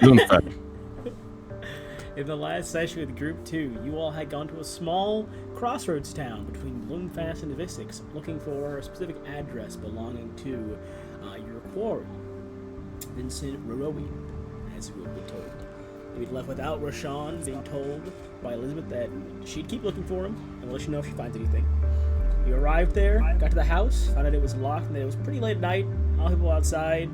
Bloomfast. In the last session with Group 2, you all had gone to a small crossroads town between Bloomfast and Visix, looking for a specific address belonging to your quarry, Vincent Rorowi, as you had been told. You had left without Rashawn being told by Elizabeth that she'd keep looking for him and will let you know if she finds anything. You arrived there, got to the house, found out it was locked and that it was pretty late at night, all people outside.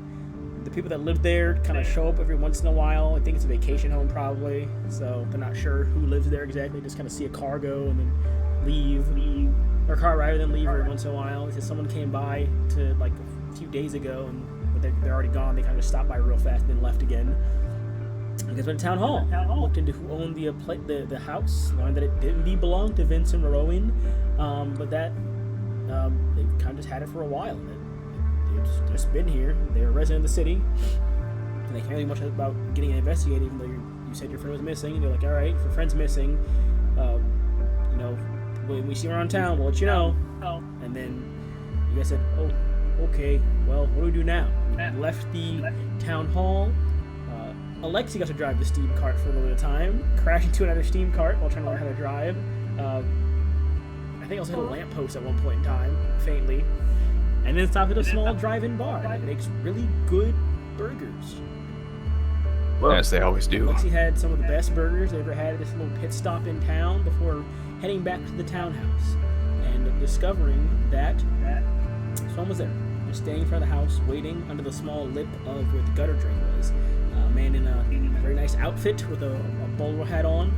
The people that live there kind of show up every once in a while. I think it's a vacation home probably, so they're not sure who lives there exactly. Just kind of see a car go and then leave, or a car arrive and then leave every once in a while. Because someone came by to like a few days ago and they're already gone. They kind of just stopped by real fast and then left again. You guys went to town hall, looked into who owned the house, learned that it did indeed belong to Vincent Rorowian, but that they kind of just had it for a while. They've just been here. They're a resident of the city, and they can't really much about getting it investigated. Even though you said your friend was missing, and they're like, all right, if your friend's missing, when we see him around town, we'll let you know. And then you guys said, oh, okay. Well, what do we do now? We left the town hall. Alexi got to drive the steam cart for a little bit of time, crashed into another steam cart while trying to learn how to drive. I think also hit a lamppost at one point in time, faintly. And then stopped at a small drive-in bar that makes really good burgers. Well, as they always do. Alexi had some of the best burgers they ever had at this little pit stop in town before heading back to the townhouse and discovering that someone was there, just standing in front of the house, waiting under the small lip of where the gutter drain was. A man in a very nice outfit with a bowler hat on.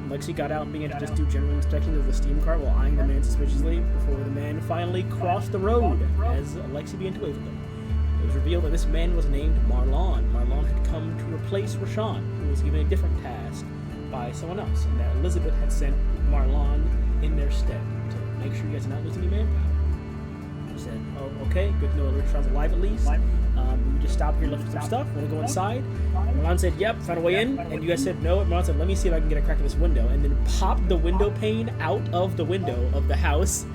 Alexi got out and began to just do general inspection of the steam cart while eyeing the man suspiciously before the man finally crossed the road as Alexi began to wave at them. It was revealed that this man was named Marlon. Marlon had come to replace Rashawn, who was given a different task by someone else, and that Elizabeth had sent Marlon in their stead to make sure you guys did not lose any manpower. I said, oh, okay, good to know Rashawn's alive at least. We just stopped here, left some stuff, want to go inside? Marlon said, yep, found a way in, and you guys said no. Marlon said, let me see if I can get a crack at this window, and then popped the window pane out of the window of the house.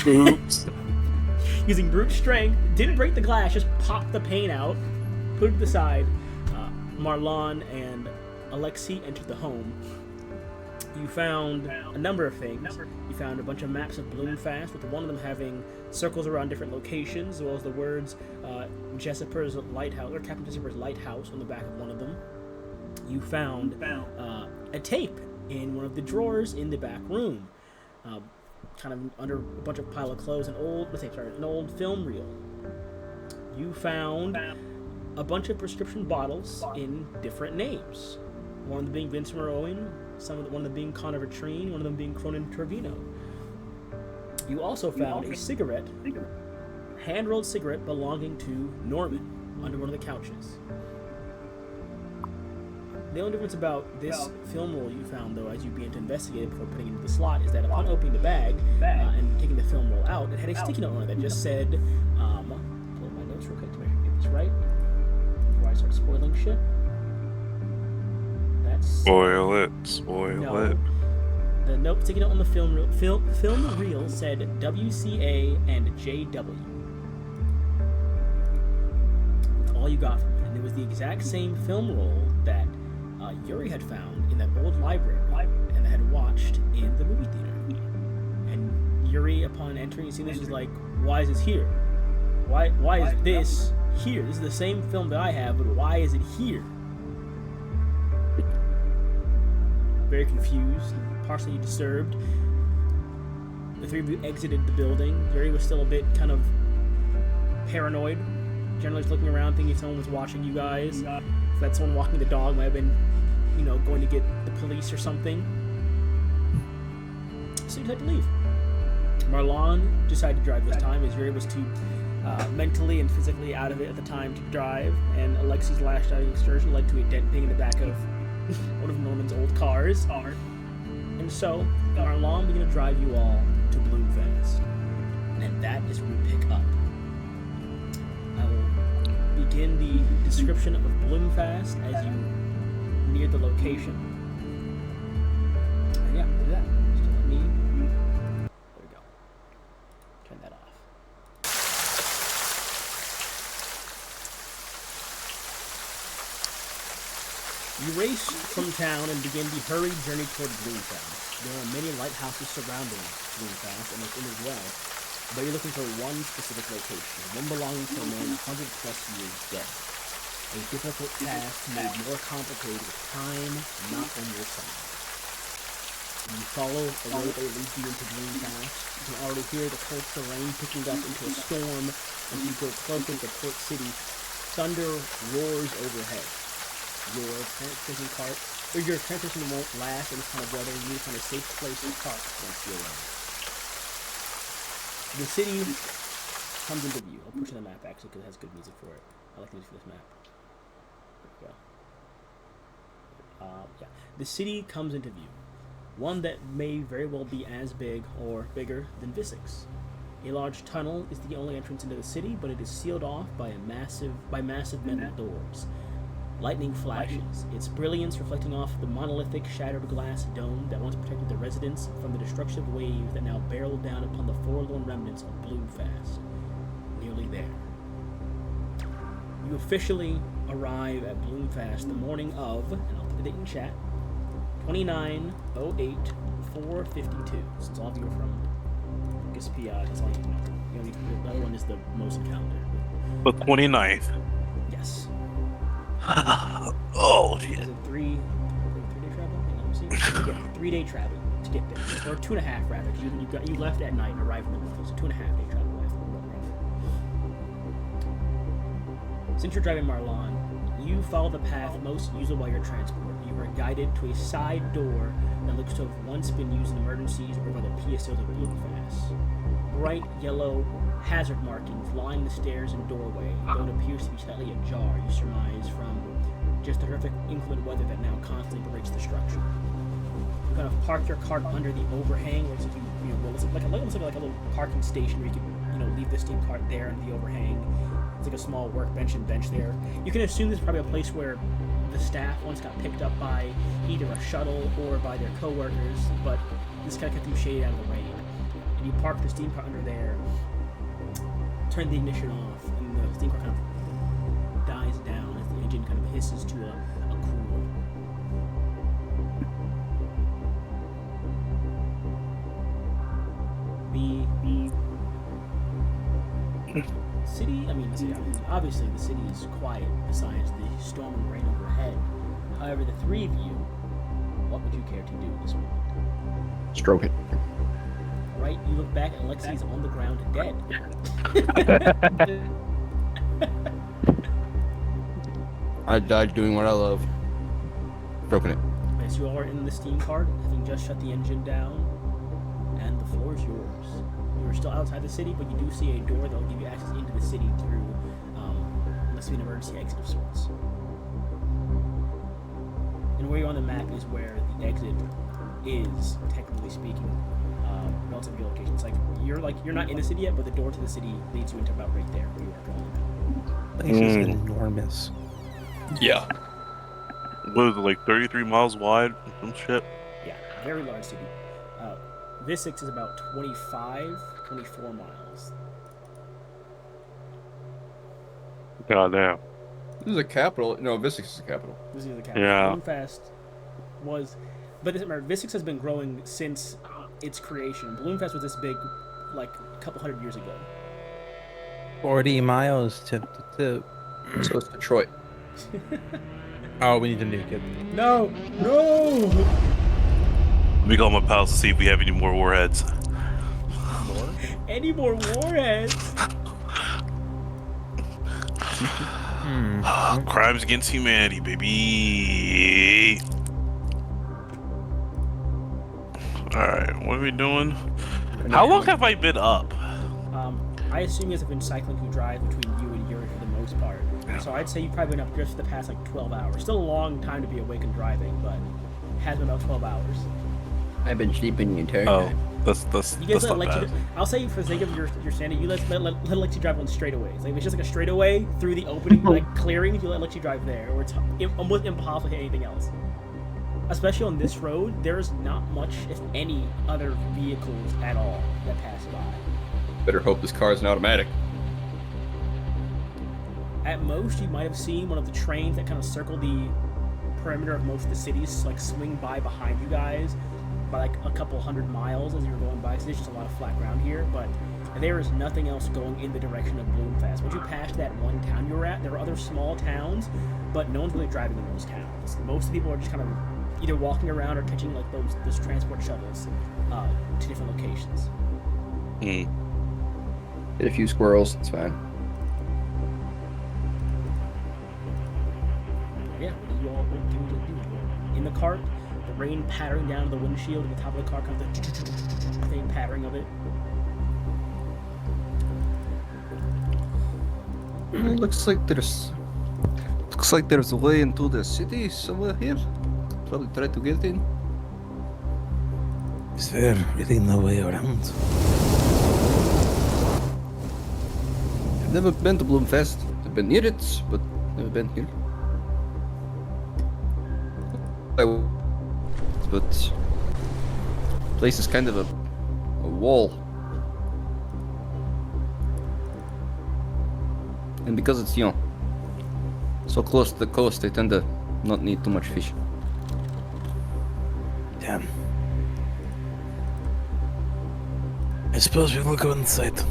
Oops. Using brute strength, didn't break the glass, just popped the pane out, put it to the side. Marlon and Alexi entered the home. You found a number of things. You found a bunch of maps of Bloomfast, with one of them having circles around different locations, as well as the words Jessiper's Lighthouse, or Captain Jessiper's Lighthouse on the back of one of them. You found a tape in one of the drawers in the back room, kind of under a bunch of pile of clothes, an old film reel. You found a bunch of prescription bottles in different names. One of them being Vincent Rorowian, one of them being Conovertrine, one of them being Cronin Turbino. You also found a cigarette, hand-rolled cigarette belonging to Norman under one of the couches. The only difference about this film roll you found, though, as you began to investigate it before putting it into the slot, is that upon opening the bag and taking the film roll out, it had a sticky note on it that just said, pull up my notes real quick to make sure I get this right before I start spoiling shit. Spoil it. The sticky note on the film reel said WCA and JW. That's all you got from it. And it was the exact same film roll that Yuri had found in that old library and that had watched in the movie theater. And Yuri, upon entering and seeing this, was like, why is this here? Why is this here? This is the same film that I have, but why is it here? Very confused, partially disturbed. The three of you exited the building. Yuri was still a bit kind of paranoid, generally just looking around, thinking someone was watching you guys. If that someone walking the dog might have been, going to get the police or something. So you decided to leave. Marlon decided to drive this time, as Yuri was too mentally and physically out of it at the time to drive, and Alexi's last driving excursion led to a dent being in the back of one of Norman's old cars. And so, Marlon began to drive you all to Bloomfast. And that is where we pick up. I will begin the description of Bloomfast as you near the location. And yeah, we'll do that. Just let me... There we go. Turn that off. You race from town and begin the hurried journey toward Gloomfast. There are many lighthouses surrounding Gloomfast and within as well, but you're looking for one specific location, one belonging to a man 100 plus years dead. A difficult task made more complicated with time not on your side. You follow a road that leads you into Gloomfast. You can already hear the cold rain picking up into a storm as you go closer to the port city. Thunder roars overhead. Your transportation won't last in this kind of weather. You need to find a safe place to park once you arrive. The city comes into view. I'll push the map actually because it has good music for it. I like the music for this map. There we go. Yeah. The city comes into view. One that may very well be as big or bigger than Vissix. A large tunnel is the only entrance into the city, but it is sealed off by massive metal doors. Lightning flashes, its brilliance reflecting off the monolithic, shattered glass dome that once protected the residents from the destructive waves that now barreled down upon the forlorn remnants of Bloomfast. Nearly there. You officially arrive at Bloomfast the morning of, and I'll put the date in chat, 29/08/452. Since all of you are from PI, that's all you know. The other one is the most calendar. The 29th. Yes. Oh, shit. Is it 3-day travel? Let me see. Yeah, 3-day travel to get there. Or 2.5 rather, because you left at night and arrived in the morning. So 2.5-day travel away from the Since you're driving Marlon, you follow the path most usable by your transport. You are guided to a side door that looks to have once been used in emergencies or by the PSOs of Bloomfast. Bright yellow hazard markings line the stairs and doorway, though it appears to be slightly ajar, you surmise from just the horrific inclement weather that now constantly berates the structure. You kind of park your cart under the overhang, where it's like a little parking station where you can leave the steam cart there in the overhang. It's like a small workbench and bench there. You can assume this is probably a place where the staff once got picked up by either a shuttle or by their co-workers, but this kind of kept them shaded out of the rain. And you park the steam cart under there, turn the ignition off, and the steam cart kind of dies down as the engine kind of hisses to a cool. The city, obviously the city is quiet besides the storm and rain overhead. However, the three of you, what would you care to do at this moment? Stroke it. Right, you look back and Lexi's on the ground dead. I died doing what I love. Stroking it. As you are in the steam cart, having just shut the engine down, and the floor is yours. You're still outside the city, but you do see a door that will give you access into the city through, must be an emergency exit of sorts. And where you're on the map is where the exit is, technically speaking, relative to your location. It's you're not in the city yet, but the door to the city leads you into about right there where you are going. This is enormous. Yeah. What is it, like 33 miles wide? Some shit. Yeah, very large city. Vissix is about 24 miles. God damn. This is a capital. No, Vissix is a capital. This is the capital. Yeah. Bloomfast was, but it doesn't matter. Vissix has been growing since its creation. Bloomfast was this big, like a couple hundred years ago. 40 miles to. So it's Detroit. Oh, we need to nuke it. No! Let me call my pals to see if we have any more warheads. More? Any more warheads? Crimes against humanity, baby. Alright, what are we doing? How long have I been up? I assume you guys have been cycling through drive between you and Yuri for the most part. So I'd say you've probably been up just for the past 12 hours. Still a long time to be awake and driving, but it has been about 12 hours. I've been sleeping the entire time. That's You guys not let bad. I'll say for the sake of your sanity, you let Lexi drive on straightaways. It's just like a straightaway through the opening, clearing. You let Lexi drive there, or it's almost impossible to hit anything else. Especially on this road, there's not much, if any, other vehicles at all that pass by. Better hope this car is an automatic. At most, you might have seen one of the trains that kind of circle the perimeter of most of the cities like swing by behind you guys by like a couple 100 miles as you're going by. So there's just a lot of flat ground here, but there is nothing else going in the direction of Bloomfest. Once you pass that one town you were at, there are other small towns, but no one's really driving in those towns. Most of the people are just kind of either walking around or catching like those transport shuttles to different locations. Hmm. Hit a few squirrels, it's fine. Yeah, what do you all want to do? In the cart, the rain pattering down the windshield at the top of the car, kind of the thing pattering of it. It looks like there's a way into the city somewhere here. Probably try to get in. Is there really no way around? I've never been to Bloomfest. I've been near it, but never been here. But place is kind of a wall. And because it's, so close to the coast, they tend to not need too much fish. Damn. I suppose we will go inside.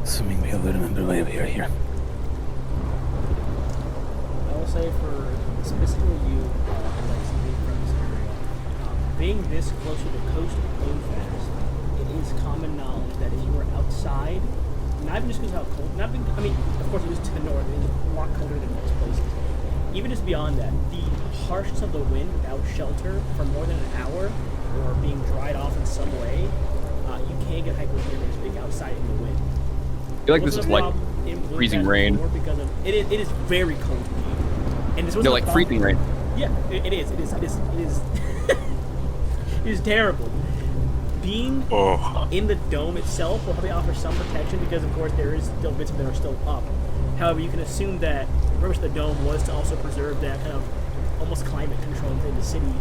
Assuming we all remember why we are here. I will say for specifically you, like somebody from this area, being this close to the coast of Bloomfast, it is common knowledge that if you were outside, not even just because of how cold, I mean, of course it is to the north, it is a lot colder than most places. Even just beyond that, the harshness of the wind without shelter for more than an hour, or being dried off in some way, you can get hypothermia just being outside in the wind. I feel like this is like freezing rain. Because of, it is very cold here. And this was like freezing rain. Yeah, it is. It is terrible. Being in the dome itself will probably offer some protection because, of course, there is still bits of it that are still up. However, you can assume that the purpose of the dome was to also preserve that kind of almost climate control within the city.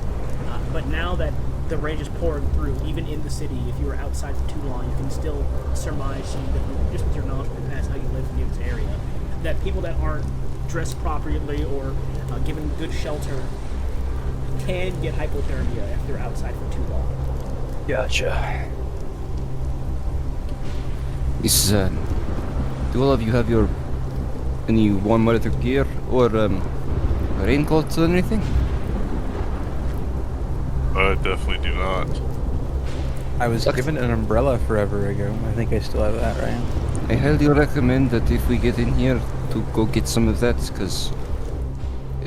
But now that the rain is pouring through, even in the city, if you were outside for too long, you can still surmise some just with your knowledge of the past, how you live in this area, that people that aren't dressed properly or given good shelter can get hypothermia if they're outside for too long. Gotcha. Do all of you have any warm weather gear or raincoats or anything? I definitely do not. I was given an umbrella forever ago. I think I still have that, right? I highly recommend that if we get in here to go get some of that, because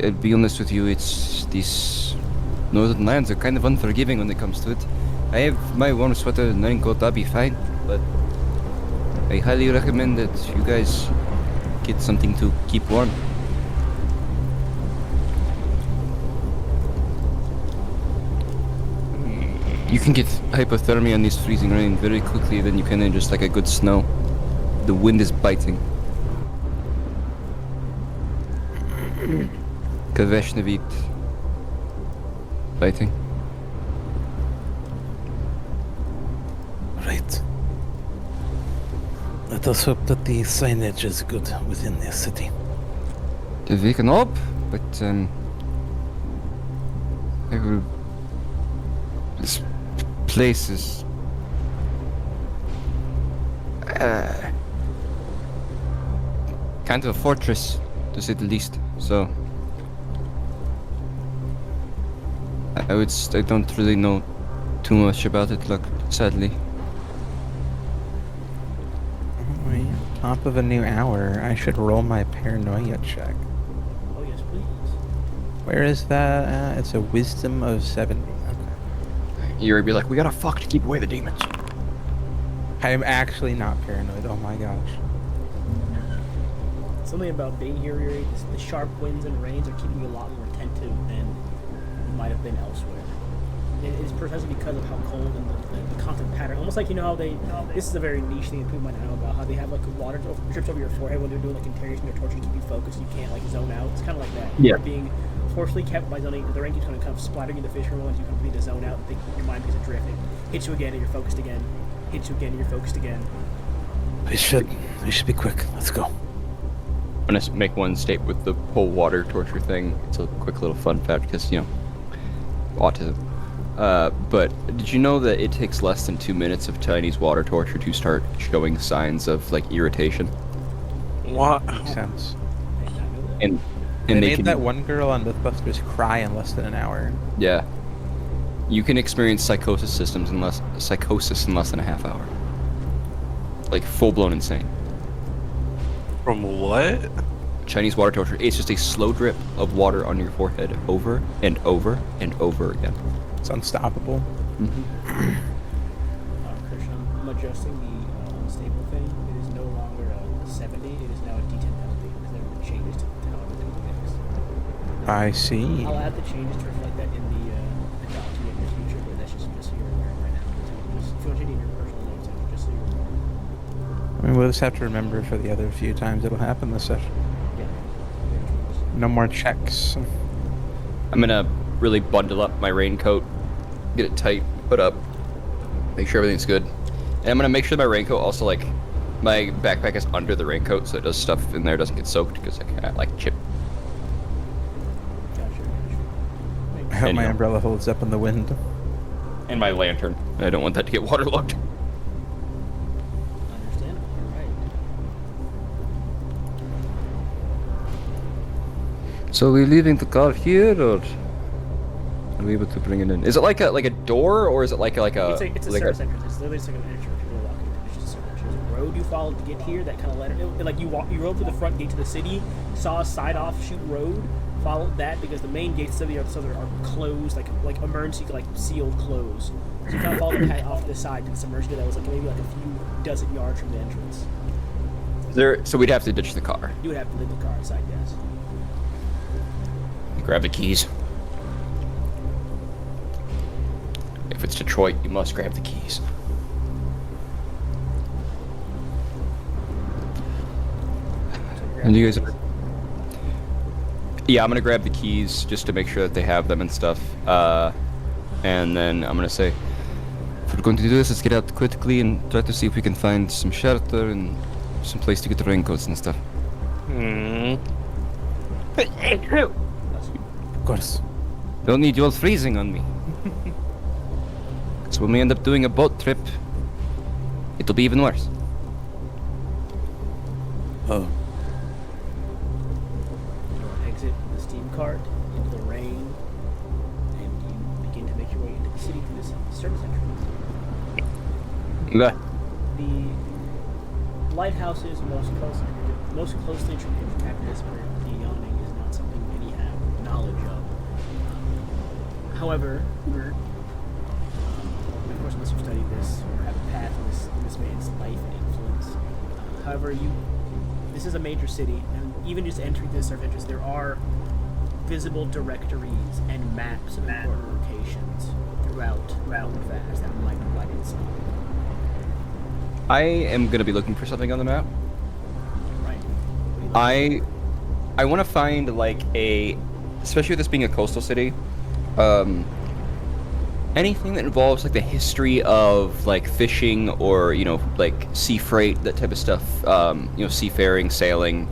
I'll be honest with you, it's these northern lands are kind of unforgiving when it comes to it. I have my warm sweater and raincoat, that'll be fine, but I highly recommend that you guys get something to keep warm. You can get hypothermia in this freezing rain very quickly, then you can just like a good snow. The wind is biting. Kaveshnevit. Biting. Right. Let us hope that the signage is good within the city. We can hope, but this place is kind of a fortress, to say the least. So I don't really know too much about it, look, sadly. Alright, top of a new hour. I should roll my paranoia check. Oh yes, please. Where is that at? It's a wisdom of 70. Okay. You'll be like, we gotta fuck to keep away the demons. I am actually not paranoid. Oh my gosh. Something about being here, the sharp winds and rains are keeping you a lot more attentive than you might have been elsewhere. It is precisely because of how cold and the constant pattern. Almost like, how this is a very niche thing that people might not know about, how they have like water drips over your forehead when they're doing like interrogation or torture to keep you focused. You can't like zone out. It's kind of like that. Yeah. You're being forcefully kept by zoning. The rain keeps kind of splattering you in the fish once you completely zone out and think your mind gets adrift. It hits you again and you're focused again. Hits you again and you're focused again. We should be quick. Let's go. I'm gonna make one statement with the whole water torture thing. It's a quick little fun fact because autism. But did you know that it takes less than 2 minutes of Chinese water torture to start showing signs of like irritation? What? Makes sense. I did not know that. And They they made can that one girl on Mythbusters cry in less than an hour. yeah. You can experience psychosis in less than a half hour. Like full blown insane. From what? Chinese water torture. It's just a slow drip of water on your forehead over and over and over again. It's unstoppable. Christian, I'm adjusting the unstable thing. It is no longer a 70. It is now a D10 penalty because there were changes to however they mix. I see. I'll add the changes to reflect that in the document in the future, but that's just so you're aware right now. So just, if you want to change it in your personal notes, just so you're aware. I mean, we'll just have to remember for the other few times it'll happen this session. Yeah. No more checks. I'm gonna really bundle up my raincoat, get it tight, put up, make sure everything's good. And I'm gonna make sure my raincoat also like my backpack is under the raincoat so it does stuff in there doesn't get soaked because I can't like chip. Gotcha. I hope my Anyhow. umbrella holds up in the wind. And my lantern. I don't want that to get waterlogged. Understandable. All right. So are we leaving the car here or are we able to bring it in? Is it like a door or is it like a It's a service entrance. It's literally just like an entrance. People walk in. It's just a service entrance. There's a road you follow to get here. That kind of letter. Like you rode through the front gate to the city, saw a side offshoot road, followed that because the main gates of the other are closed, like emergency, like sealed closed. So you kind of follow the path off to the side to this emergency that was like maybe like a few dozen yards from the entrance. So we'd have to ditch the car. You would have to leave the car outside, yes. Grab the keys. If it's Detroit, you must grab the keys. And you guys are... Yeah, I'm gonna grab the keys just to make sure that they have them and stuff. And then I'm gonna say, if we're going to do this, let's get out quickly and try to see if we can find some shelter and some place to get the raincoats and stuff. Hmm. Of course. Don't need you all freezing on me. So when we end up doing a boat trip, it'll be even worse. Oh. You exit the steam cart into the rain, and you begin to make your way into the city through this service entrance. Bleh. The lighthouses most closely interconnected as per the yawning is not something many have knowledge of. However, of course, unless you study this or have a path in this man's life and influence. However, this is a major city, and even just entering this surface entrance, there are visible directories and maps of important locations throughout Fast that might provide insight. I am gonna be looking for something on the map. Right. What do you like? I want to find like especially with this being a coastal city, anything that involves like the history of like fishing or like sea freight, that type of stuff. Seafaring, sailing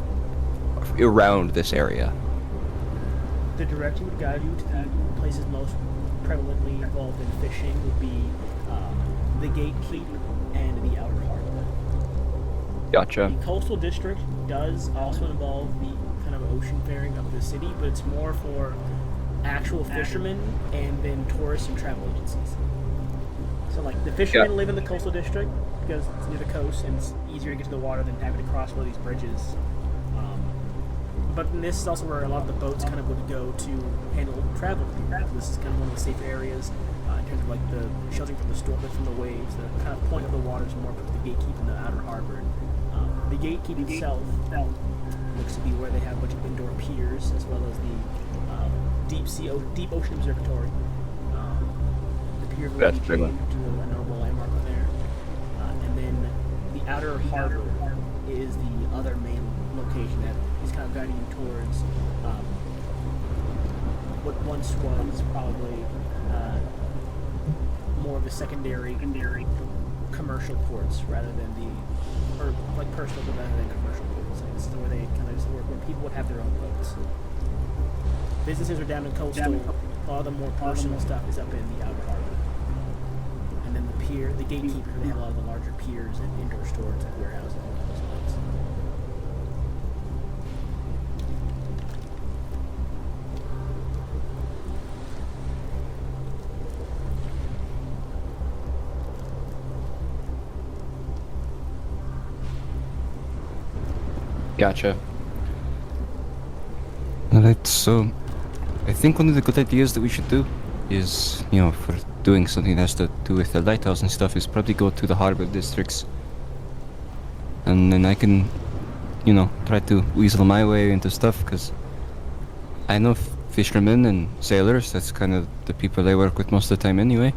around this area. The directory would guide you to the places most prevalently involved in fishing would be the Gatekeep and the Outer Harbor. Gotcha. The coastal district does also involve the kind of ocean faring of the city, but it's more for actual fishermen and then tourists and travel agencies. So like the fishermen live in the coastal district because it's near the coast and it's easier to get to the water than having to cross one of these bridges. But this is also where a lot of the boats kind of would go to handle travel. This is kind of one of the safer areas in terms of like the sheltering from the storm, from the waves. The kind of point of the water is more for the Gatekeep and the Outer Harbor. The Gatekeep itself looks to be where they have a bunch of indoor piers as well as the Deep Ocean Observatory. The pier will That's be a big one. to a notable landmark there. And then the Outer Harbor is the other main location that is kind of guiding you towards what once was probably more of the secondary commercial ports rather than the or like personal rather than commercial boats. Like, this is where they kind of where people would have their own boats. Businesses are down in coastal. All the more personal stuff is up in the outer harbor. And then the pier, the gatekeeper, they have a lot of the larger piers and indoor storage like warehouses and all those things. Gotcha. Alright, so I think one of the good ideas that we should do is, you know, for doing something that has to do with the lighthouse and stuff, is probably go to the harbor districts. And then I can, you know, try to weasel my way into stuff, because I know fishermen and sailors, that's kind of the people I work with most of the time anyway.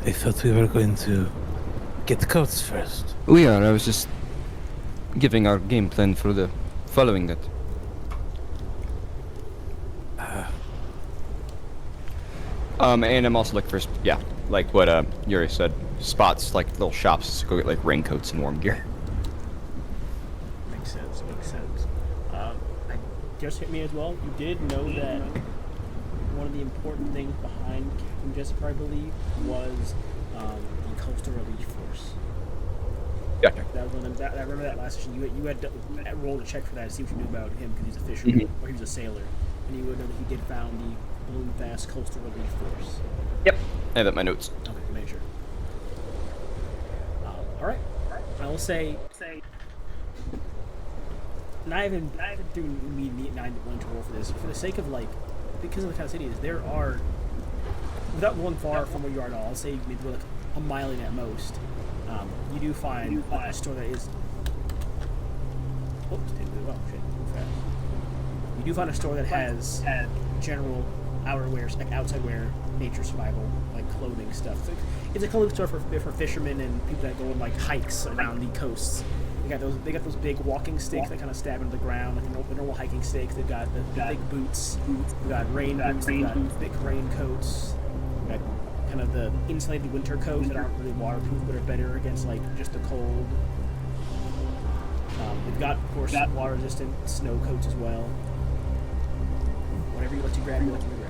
I thought we were going to get the coats first. We are, I was just giving our game plan for the following that. And I'm also looking for, yeah, like what Yuri said, spots, like little shops to go get like raincoats and warm gear. Makes sense. Makes sense. I just hit me as well. You did know that one of the important things behind Captain Jesper, I believe, was the Coastal Relief Force. Gotcha. That was one of them, I remember that last session. You had rolled a check for that to see what you knew about him because he's a fisherman or he was a sailor, and you would know that he did found the Balloon-Fast Coastal Relief Force. Yep. I have that in my notes. Okay, make sure. All right. I will say. Not even doing immediate 9-1 to roll for this. For the sake of because of the kind of city it is, there are, without going far from where you are at all, I'll say maybe like a mile in at most. You do find a store that is. Oops, didn't do well. Shit, move fast. You do find a store that has general outerwear, like outside wear, nature survival, like clothing stuff. It's a clothing store for fishermen and people that go on like hikes around the coasts. They got those big walking sticks that kind of stab into the ground, like the normal hiking sticks. They've got the big boots. They've got rain boots. They've got thick raincoats. They've got kind of the insulated winter coats that aren't really waterproof but are better against like just the cold. They've got, of course, water-resistant snow coats as well. Whatever you let you grab, you let you grab.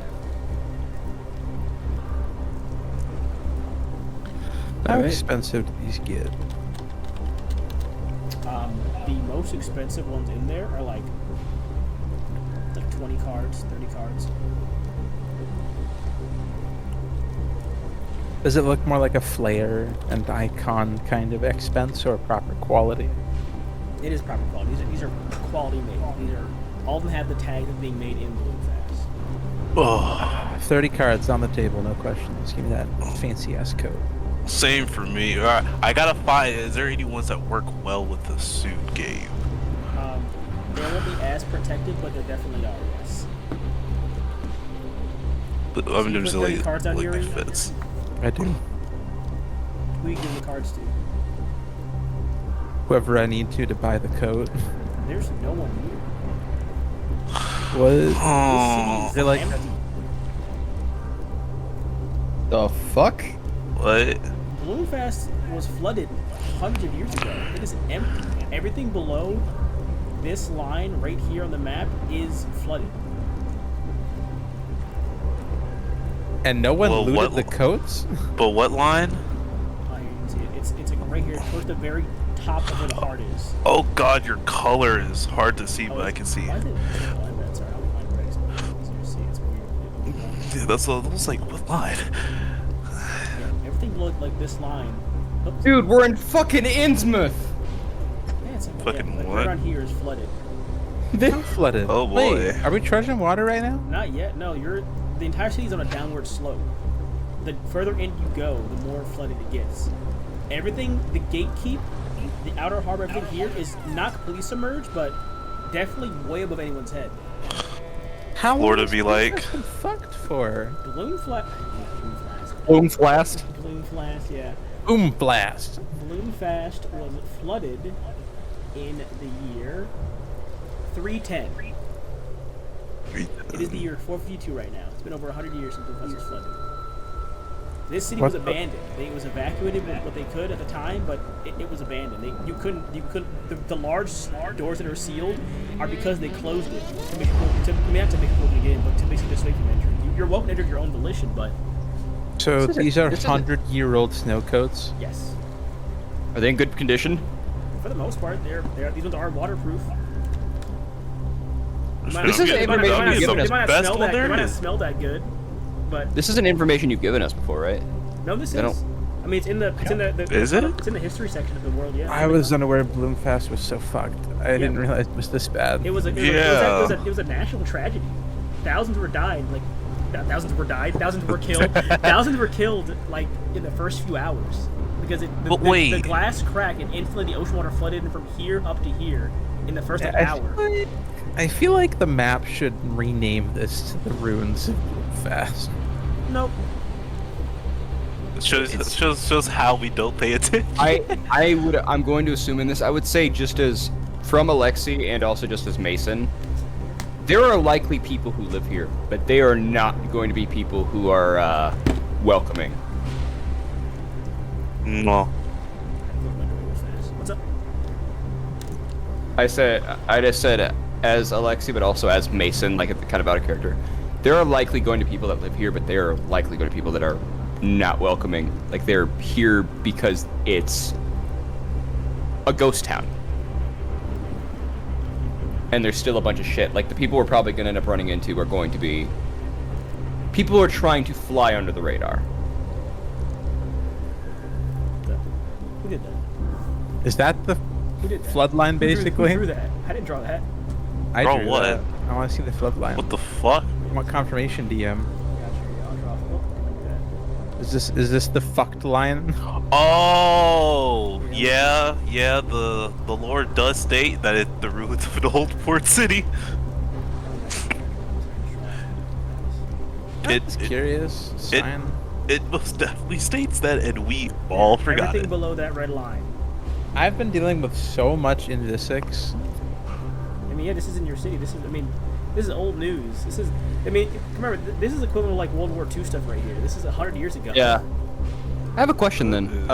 How expensive do these get? The most expensive ones in there are like 20 cards, 30 cards. Does it look more like a flare and icon kind of expense or proper quality? It is proper quality. These are quality made. All of them have the tag of being made in Balloon-Fast. Oh, 30 cards on the table, no questions. Give me that fancy ass coat. same for me. I gotta find. Is there any ones that work well with the suit game? They won't be as protected, but they definitely are. Yes. But I'm you just put 30 cards on like Yuri? fits. I do. Who you give the cards to? Whoever I need to buy the coat. There's no one here. What? Oh, They're like Empty. The fuck? what? Balloon-Fast was flooded 100 years ago. It is empty. Everything below this line right here on the map is flooded. and no one Well, looted what- the coats? But what line? You can see it. It's like right here towards the very top of where the heart is. Oh God, your color is hard to see, but I can see. Why is it? Oh, that's sorry. I'll find it easier to see. It's weird. Dude, that's like what line? Yeah, everything below like this line. Oops. Dude, we're in fucking Innsmouth! Yeah, it's like, Fucking like what? right around here is flooded. How flooded? Oh, boy. Wait, are we treasuring water right now? Not yet. No, the entire city's on a downward slope. The further in you go, the more flooded it gets. Everything, the gatekeep, the outer harbor, everything here is not completely submerged, but definitely way above anyone's head. How Florida long be has like- this been fucked for? Balloon Fast, Boom blast. yeah. Boom blast. Balloon Fast was flooded in the year 310. It is the year 452 right now. It's been over 100 years since Balloon Fast was flooded. This city What was the- abandoned. It was evacuated with what they could at the time, but it was abandoned. You couldn't. The large doors that are sealed are because they closed it to make people. Not to make people get in, but to basically dissuade from entry. You're welcome to enter of your own volition, but So This is a- these are this is a- 100-year-old snowcoats. yes, Are they in good condition? for the most part, these ones are waterproof. This is information you've given us. They might not Best smell one that. there They might not is. smell that good, but This isn't information you've given us before, right? no, this They don't- is. I mean, it's in the Is it? It's in the history section of the world. Yeah. I was unaware Bloomfast was so fucked. I didn't realize it was this bad. It was a national tragedy. Thousands were died. Like thousands were died. Thousands were killed. Thousands were killed. Like in the first few hours because But wait. the glass cracked and instantly the ocean water flooded from here up to here in the first hour. I feel like the map should rename this to the Ruins of Bloomfast. Nope. It shows how we don't pay attention. I'm going to assume in this, I would say just as from Alexi and also just as Mason, there are likely people who live here, but they are not going to be people who are welcoming. No. What's up? I just said as Alexi, but also as Mason, like kind of out of character. There are likely going to be people that live here, but there are likely going to be people that are not welcoming. Like they're here because it's a ghost town. And there's still a bunch of shit. Like the people we're probably going to end up running into are going to be people who are trying to fly under the radar. Who did that? Is that the Who did that? floodline, Who basically? drew that? I didn't draw that. I Bro, drew what? that. I want to see the floodline. What the fuck? What confirmation DM? Gotcha. Yeah, I'll draw. Oh, didn't do that. Is this the fucked line? Oh, yeah. The Lord does state that it's the ruins of an old port city. It's curious. Sign. It most definitely states that, and we all forgot Everything it. below that red line. I've been dealing with so much into the 6. I mean, yeah, this is in your city. This is old news. This is, remember, this is equivalent to like World War II stuff right here. This is 100 years ago. Yeah. I have a question then.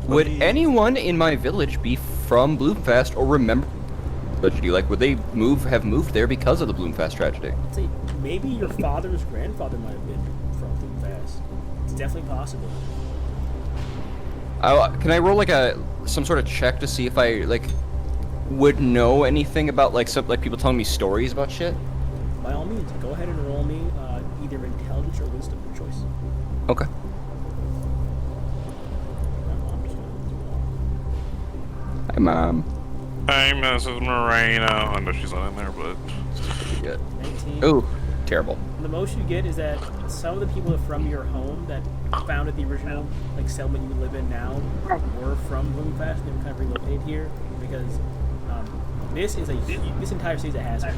Would anyone in my village be from Bloomfast or remember tragedy? Like, would they have moved there because of the Bloomfast tragedy? I'd say maybe your father's grandfather might have been from Bloomfast. It's definitely possible. Can I roll like some sort of check to see if I would know anything about like people telling me stories about shit? By all means, go ahead and roll me either intelligence or wisdom, your choice. Okay. Hi, Mom. Hey, Mrs. Moreno. I know she's not in there, but Good. 19. Ooh, terrible. The most you get is that some of the people from your home that founded the original settlement you live in now were from Bloomfast. They were kind of relocated here because this entire city is a hazard.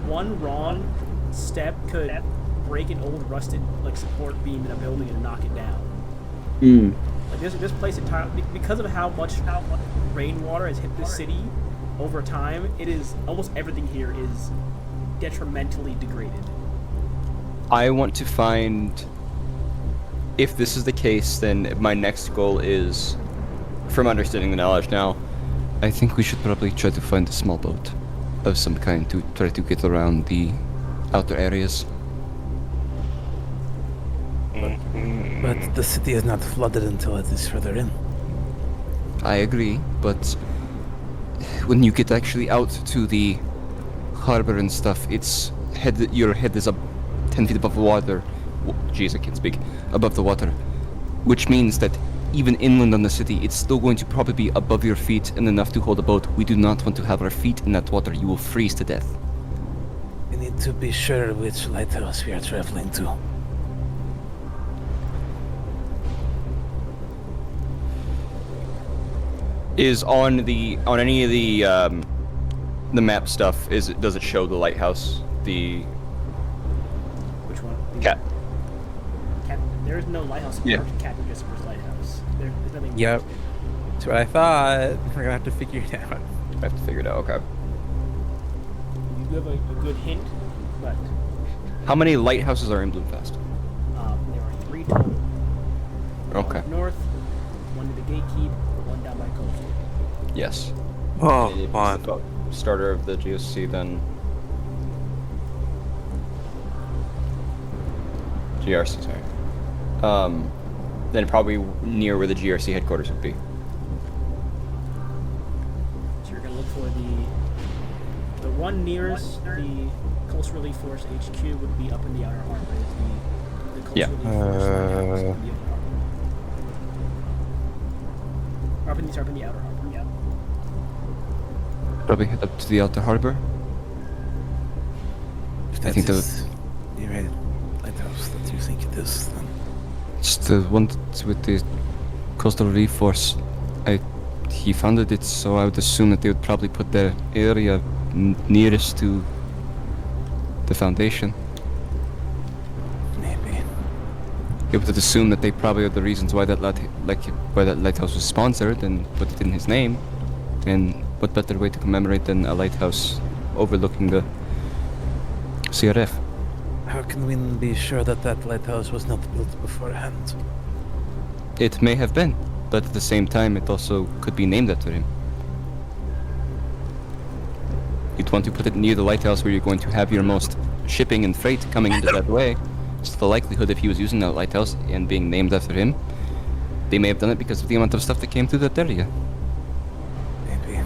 One wrong step could break an old rusted support beam in a building and knock it down. Like this place entirely, because of how much rainwater has hit this city over time, it is almost everything here is detrimentally degraded. I want to find. If this is the case, then my next goal is, from understanding the knowledge now, I think we should probably try to find a small boat of some kind to try to get around the outer areas. But the city is not flooded until it is further in. I agree, but when you get actually out to the harbor and stuff, your head is up 10 feet above the water. Jeez, I can't speak. Above the water. Which means that even inland on the city, it's still going to probably be above your feet and enough to hold a boat. We do not want to have our feet in that water. You will freeze to death. We need to be sure which lighthouse we are traveling to. Is on any of the map stuff, does it show the lighthouse? The Which one? cat. There is no lighthouse. Yeah. Captain Jesper's lighthouse. There's nothing. Yep. That's what I thought. We're gonna have to figure it out. I have to figure it out, okay. You do have a good hint, but How many lighthouses are in Bloomfast? there are 3 total. Okay. up north, one to the gatekeep, one down by coastal. Yes. Oh, If it's fine. the starter of the GOC, then GRC, sorry. Then probably near where the GRC headquarters would be. So you're gonna look for the one nearest the Coastal Relief Force HQ would be up in the outer harbor. It's the Coastal Yeah. Relief Force lighthouse in the outer harbor. Up in the outer harbor. Yeah. Probably head up to the outer harbor. If I think that is the right lighthouse that you think it is, then It's the one with the Coastal Relief Force. He founded it, so I would assume that they would probably put their area nearest to the foundation. maybe. You would assume that they probably are the reasons why that why that lighthouse was sponsored and put it in his name. And what better way to commemorate than a lighthouse overlooking the CRF? How can we be sure that that lighthouse was not built beforehand? It may have been, but at the same time, it also could be named after him. You'd want to put it near the lighthouse where you're going to have your most shipping and freight coming into that way. So the likelihood if he was using that lighthouse and being named after him, they may have done it because of the amount of stuff that came through that area. Maybe.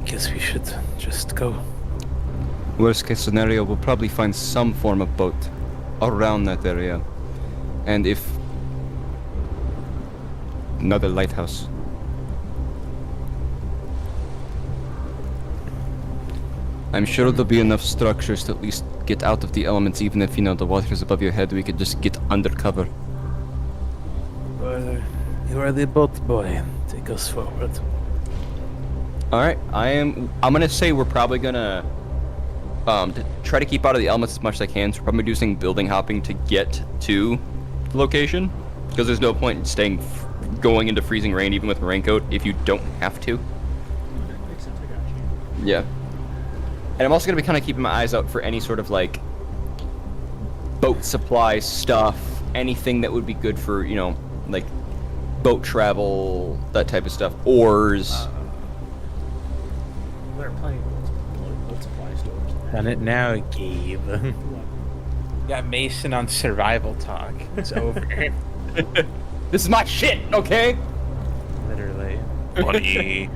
Guess we should just go. Worst case scenario, we'll probably find some form of boat around that area. And if another lighthouse. I'm sure there'll be enough structures to at least get out of the elements, even if, you know, the water is above your head, we could just get undercover. You are the boat boy. Take us forward. Alright, I'm gonna say we're probably gonna to try to keep out of the elements as much as I can, so we're probably using building hopping to get to the location. Because there's no point in going into freezing rain even with a raincoat if you don't have to. That makes sense. I got you. Yeah. And I'm also gonna be kind of keeping my eyes out for any sort of like boat supply stuff, anything that would be good for, you know, like boat travel, that type of stuff. Oars. There are plenty of boat supply stores. Done it now, Gabe. What? Got Mason on survival talk. It's over. This is my shit, okay? Literally. Buddy.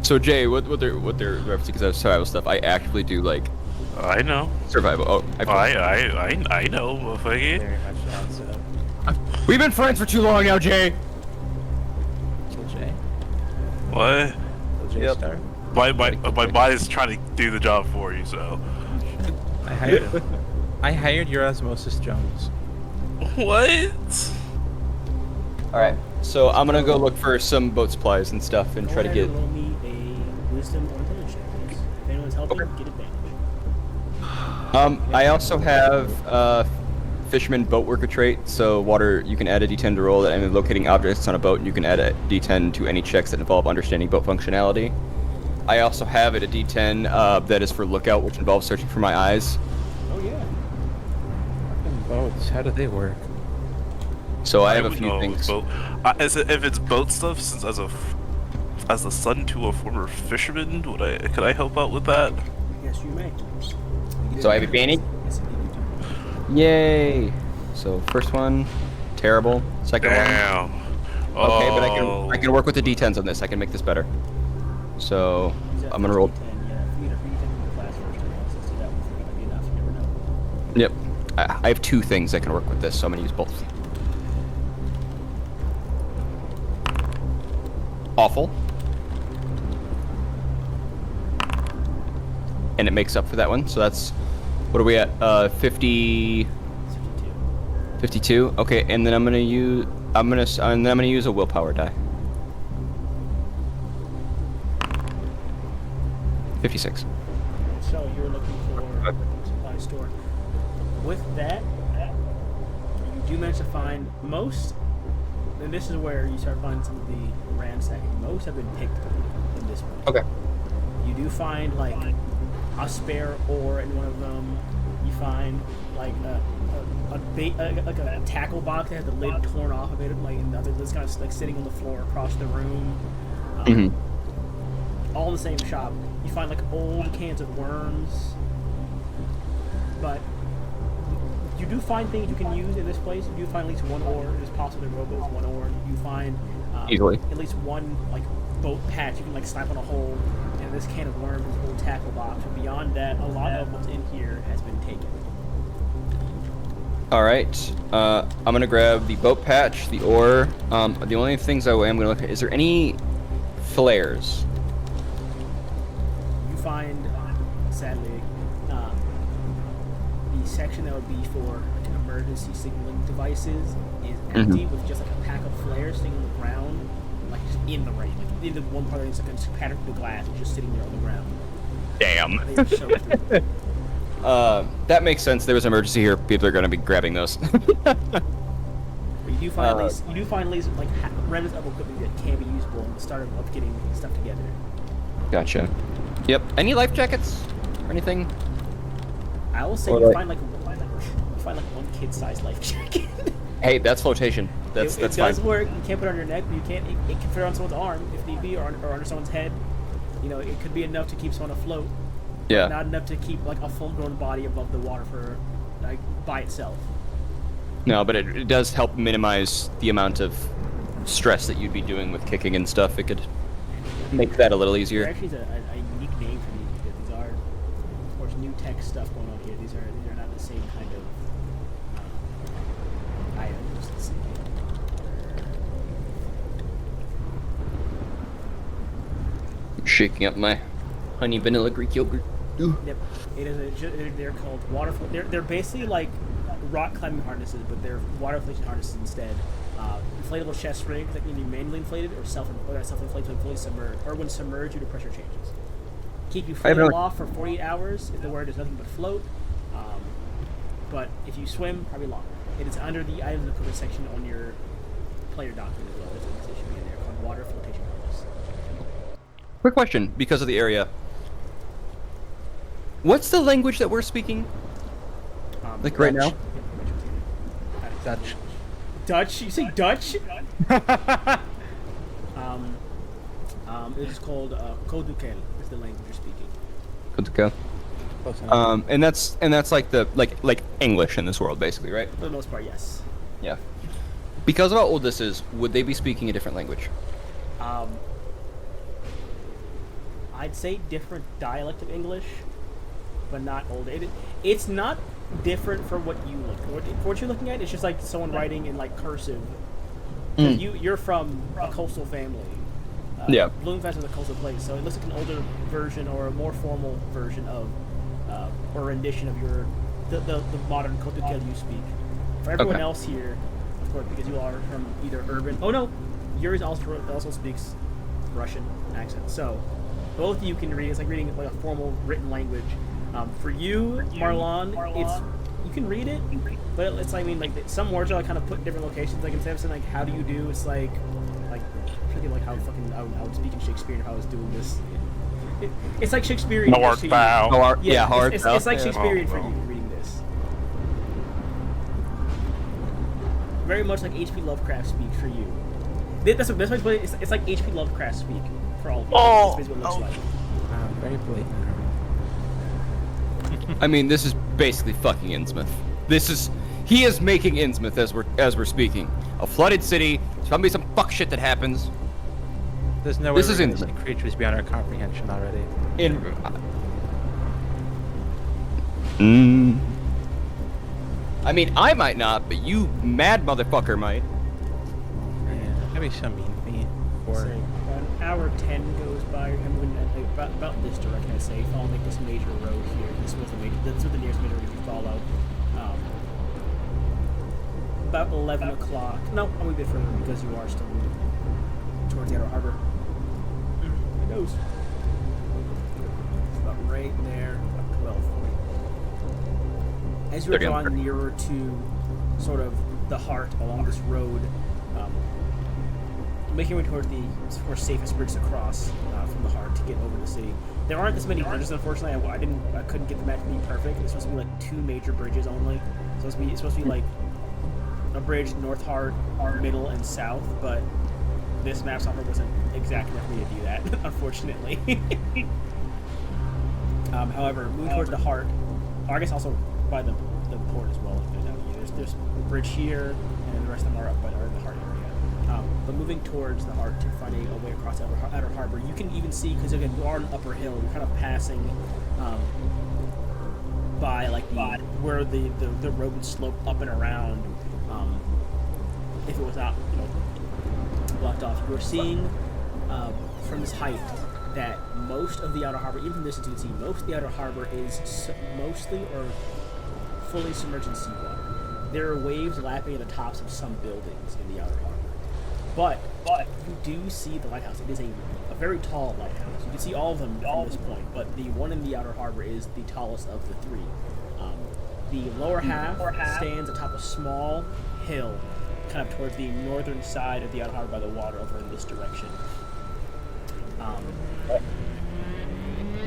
So Jay, what they're referencing, because I have survival stuff, I actually do like I know. survival. Oh, I know, motherfucker. Very much so. We've been friends for too long now, Jay. Kill Jay. What? Kill Jay Yep. Star. My body is trying to do the job for you, so. I hired him. I hired your Osmosis Jones. What? All right, so I'm gonna go look for some boat supplies and stuff and Go try to ahead get. and roll me a wisdom or intelligence check, please. If anyone's helping, Okay. get advantage. I also have fisherman boat worker trait. So water, you can add a D10 to roll that I'm locating objects on a boat, and you can add a D10 to any checks that involve understanding boat functionality. I also have it a D10 that is for lookout, which involves searching for my eyes. Oh yeah. Fucking boats. How do they work? So I have a would few know things. Boat. If it's boat stuff, since as the son to a former fisherman, could I help out with that? Yes, you may. So I have advantage. Yes, indeed you do. Yay! So first one, terrible. Second one. Damn. Okay, but Oh. I can work with the D10s on this. I can make this better. So Use that I'm gonna first roll. D10, yeah. For you to take the class first, let's do that one. That might be enough. You never know. Yep. I have two things that can work with this, so I'm gonna use both. Awful. And it makes up for that one. So that's, what are we at? 50, 62. 52. Okay, and then I'm gonna use a willpower die. 56. So you're looking for a supply store. With that, you do manage to find most, and this is where you start finding some of the ransacking. Most have been picked in this point. Okay. You do find like a spare oar in one of them, You find like a tackle box that has the lid torn off of it, like and the other lid's kind of like sitting on the floor across the room. All in the same shop. You find like old cans of worms, but you do find things you can use in this place. You do find at least one ore. It is possible to rowboat with one ore. You find Easily. at least one like boat patch you can like snipe on a hole. And this can of worms, this old tackle box. But beyond that, a lot of what's in here has been taken. All right. I'm gonna grab the boat patch, the ore. The only things I am gonna look at, is there any flares? You find, sadly, the section that would be for like, emergency signaling devices is empty with just like a pack of flares sitting on the ground, like just in the rain. Like in the one part that's like a pattern through the glass, it's just sitting there on the ground. Damn. They just show through. That makes sense. There was an emergency here. People are gonna be grabbing those. But you do find at least like remnants of equipment that can be usable in the start of getting stuff together. Gotcha. Yep. Any life jackets or anything? I will say Or you like- find like one kid-sized life jacket. Hey, that's flotation. That's it fine. does work. You can't put it on your neck, but you can't. It can fit on someone's arm if need be, or under someone's head. You know, it could be enough to keep someone afloat. Yeah. Not enough to keep like a full-grown body above the water for like by itself. No, but it does help minimize the amount of stress that you'd be doing with kicking and stuff. It could make that a little There easier. actually is a unique name for these because these are, of course, new tech stuff going on here. These are not the same kind of items. Let's see. Shaking up my honey vanilla Greek yogurt. Ooh. Yep. It is they're called waterfall. They're basically like rock climbing harnesses, but they're water flotation harnesses instead. Inflatable chest rigs that can be manually inflated or self-inflated when fully submerged, or when submerged due to pressure changes. Keep you floating aloft for 48 hours if the word is nothing but float. But if you swim, probably longer. It is under the items and equipment section on your player document as well. It should be in there called water flotation harness. Quick question, because of the area. What's the language that we're speaking? Like right now? Dutch. Dutch? You say Dutch? It is called Kodukel. Is the language you're speaking. Good to go. Close enough. And that's like the like English in this world, basically, right? For the most part, yes. Yeah. Because of how old this is, would they be speaking a different language? I'd say different dialect of English, but not old. It's not different for what you look for. What you're looking at, it's just like someone writing in like cursive. 'Cause you're from a coastal family. Yeah. Bloomfest is a coastal place, so it looks like an older version or a more formal version of or rendition of the modern Kotukel you speak. For everyone Okay. else here, of course, because you are from either urban. Oh no, Yuri also speaks Russian accent. So both of you can read. It's like reading like a formal written language. For you, Marlon, you can read it, but it's like, I mean, like some words are like kind of put in different locations. Like instead of saying like "how do you do," it's like I'm thinking like how fucking I would speak in Shakespearean if I was doing this. It's like Shakespearean. North to you. bow. Hard. It's like Yeah. Shakespearean for you reading this. Very much like H.P. Lovecraft speak for you. That's what it's like H.P. Lovecraft speak for all of you. Oh, That's basically what it looks like. Very blatant. I mean, this is basically fucking Innsmouth. He is making Innsmouth as we're speaking. A flooded city. There's gonna be some fuck shit that happens. There's no way This is we're gonna in- see creatures beyond our comprehension already. I mean, I might not, but you mad motherfucker might. Yeah, maybe some mean me. So, Or about an hour 10 goes by. I'm moving about this direction, I say, following like this major road here. This was the nearest major road you follow. About 11 o'clock. No, I'm a bit further because you are still moving towards the outer harbor. It goes. It's about right there, about 12:40. As you're 30 on drawing nearer to sort of the heart along this road, making your way towards the safest bridge to cross from the heart to get over the city. There aren't this many bridges, unfortunately. I couldn't get the map to be perfect. It's supposed to be like 2 major bridges only. It's supposed to be like a bridge north, heart, middle, and south. But this map software wasn't exact enough for me to do that, unfortunately. However, moving towards the heart, or I guess also by the port as well. There's a bridge here, and the rest of them are up by the heart area. But moving towards the heart to find a way across outer harbor, you can even see, because again, you are on an upper hill, you're kind of passing by like where the road would slope up and around. If it was not, blocked off, you are seeing from this height that most of the outer harbor, even from this you can see, most of the outer harbor is mostly or fully submerged in seawater. There are waves lapping at the tops of some buildings in the outer harbor. But you do see the lighthouse. It is a very tall lighthouse. You can see all of them from this point, but the one in the outer harbor is the tallest of the 3. The lower half stands atop a small hill, kind of towards the northern side of the outer harbor by the water over in this direction.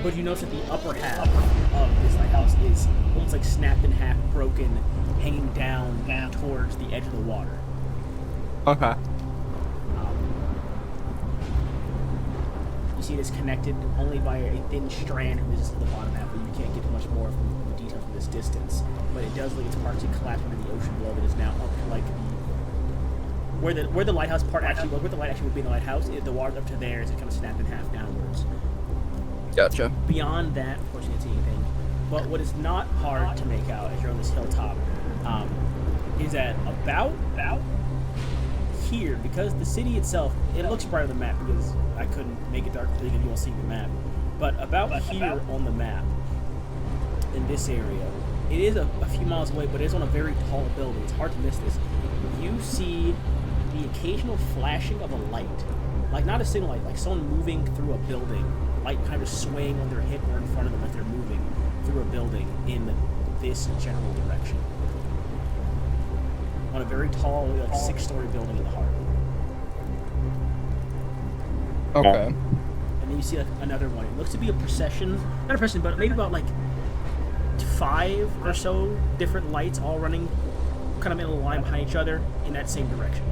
But you notice that the upper half of this lighthouse is almost like snapped in half, broken, hanging down towards the edge of the water. Okay. You see it is connected only by a thin strand from this at the bottom half, but you can't get much more from the detail from this distance. But it does look it's partially collapsed into the ocean below that is now up to like where the lighthouse part actually was, where the light actually would be in the lighthouse. The water up to there is kind of snapped in half downwards. Gotcha. Beyond that, of course, you can't see anything. But what is not hard to make out as you're on this hilltop is that about here, because the city itself, it looks bright on the map because I couldn't make it dark so you won't see the map. But about here on the map, in this area, it is a few miles away, but it is on a very tall building. It's hard to miss this. You see the occasional flashing of a light. Like not a signal light, like someone moving through a building. Light kind of swaying on their hip or in front of them as they're moving through a building in this general direction. On a very tall, like 6-story building in the heart. Okay. And then you see like another one. It looks to be a procession, not a procession, but maybe about like 5 or so different lights all running kind of in a line behind each other in that same direction.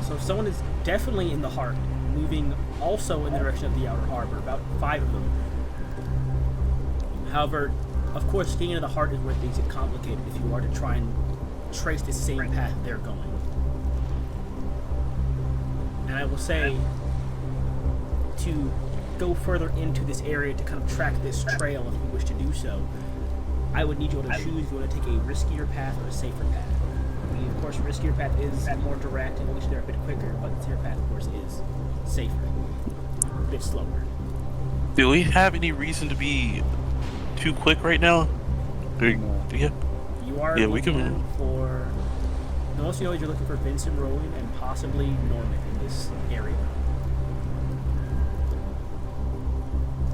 So someone is definitely in the heart, moving also in the direction of the outer harbor, about 5 of them. However, of course, getting into the heart is where things get complicated if you are to try and trace the same path they're going. And I will say, to go further into this area to kind of track this trail if you wish to do so, I would need you all to choose if you want to take a riskier path or a safer path. Of course, riskier path is more direct and will get you there a bit quicker, but the safer path, of course, is safer, a bit slower. Do we have any reason to be too quick right now? Yeah. You are looking for... The most you know is you're looking for Vincent Rowling and possibly Norman in this area.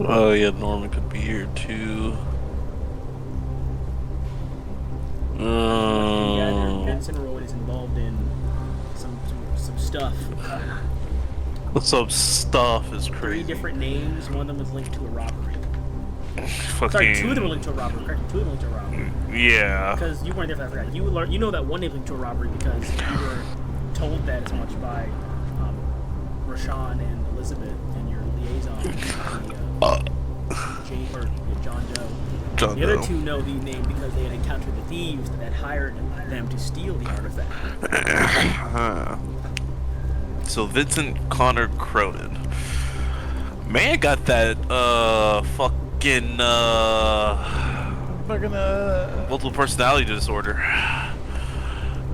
Oh yeah, Norman could be here too. Vincent Rowling is involved in some stuff. Some stuff is crazy. 3 different names. One of them is linked to a robbery. Fucking... Sorry, 2 of them are linked to a robbery. Correct, 2 of them are linked to a robbery. Yeah. Because you weren't there, I forgot. You know that one name linked to a robbery because you were told that as much by Rashawn and Elizabeth and your liaison, John Doe. The other 2 know the name because they had encountered the thieves that had hired them to steal the artifact. So Vincent Connor Cronin. Man got that fucking multiple personality disorder.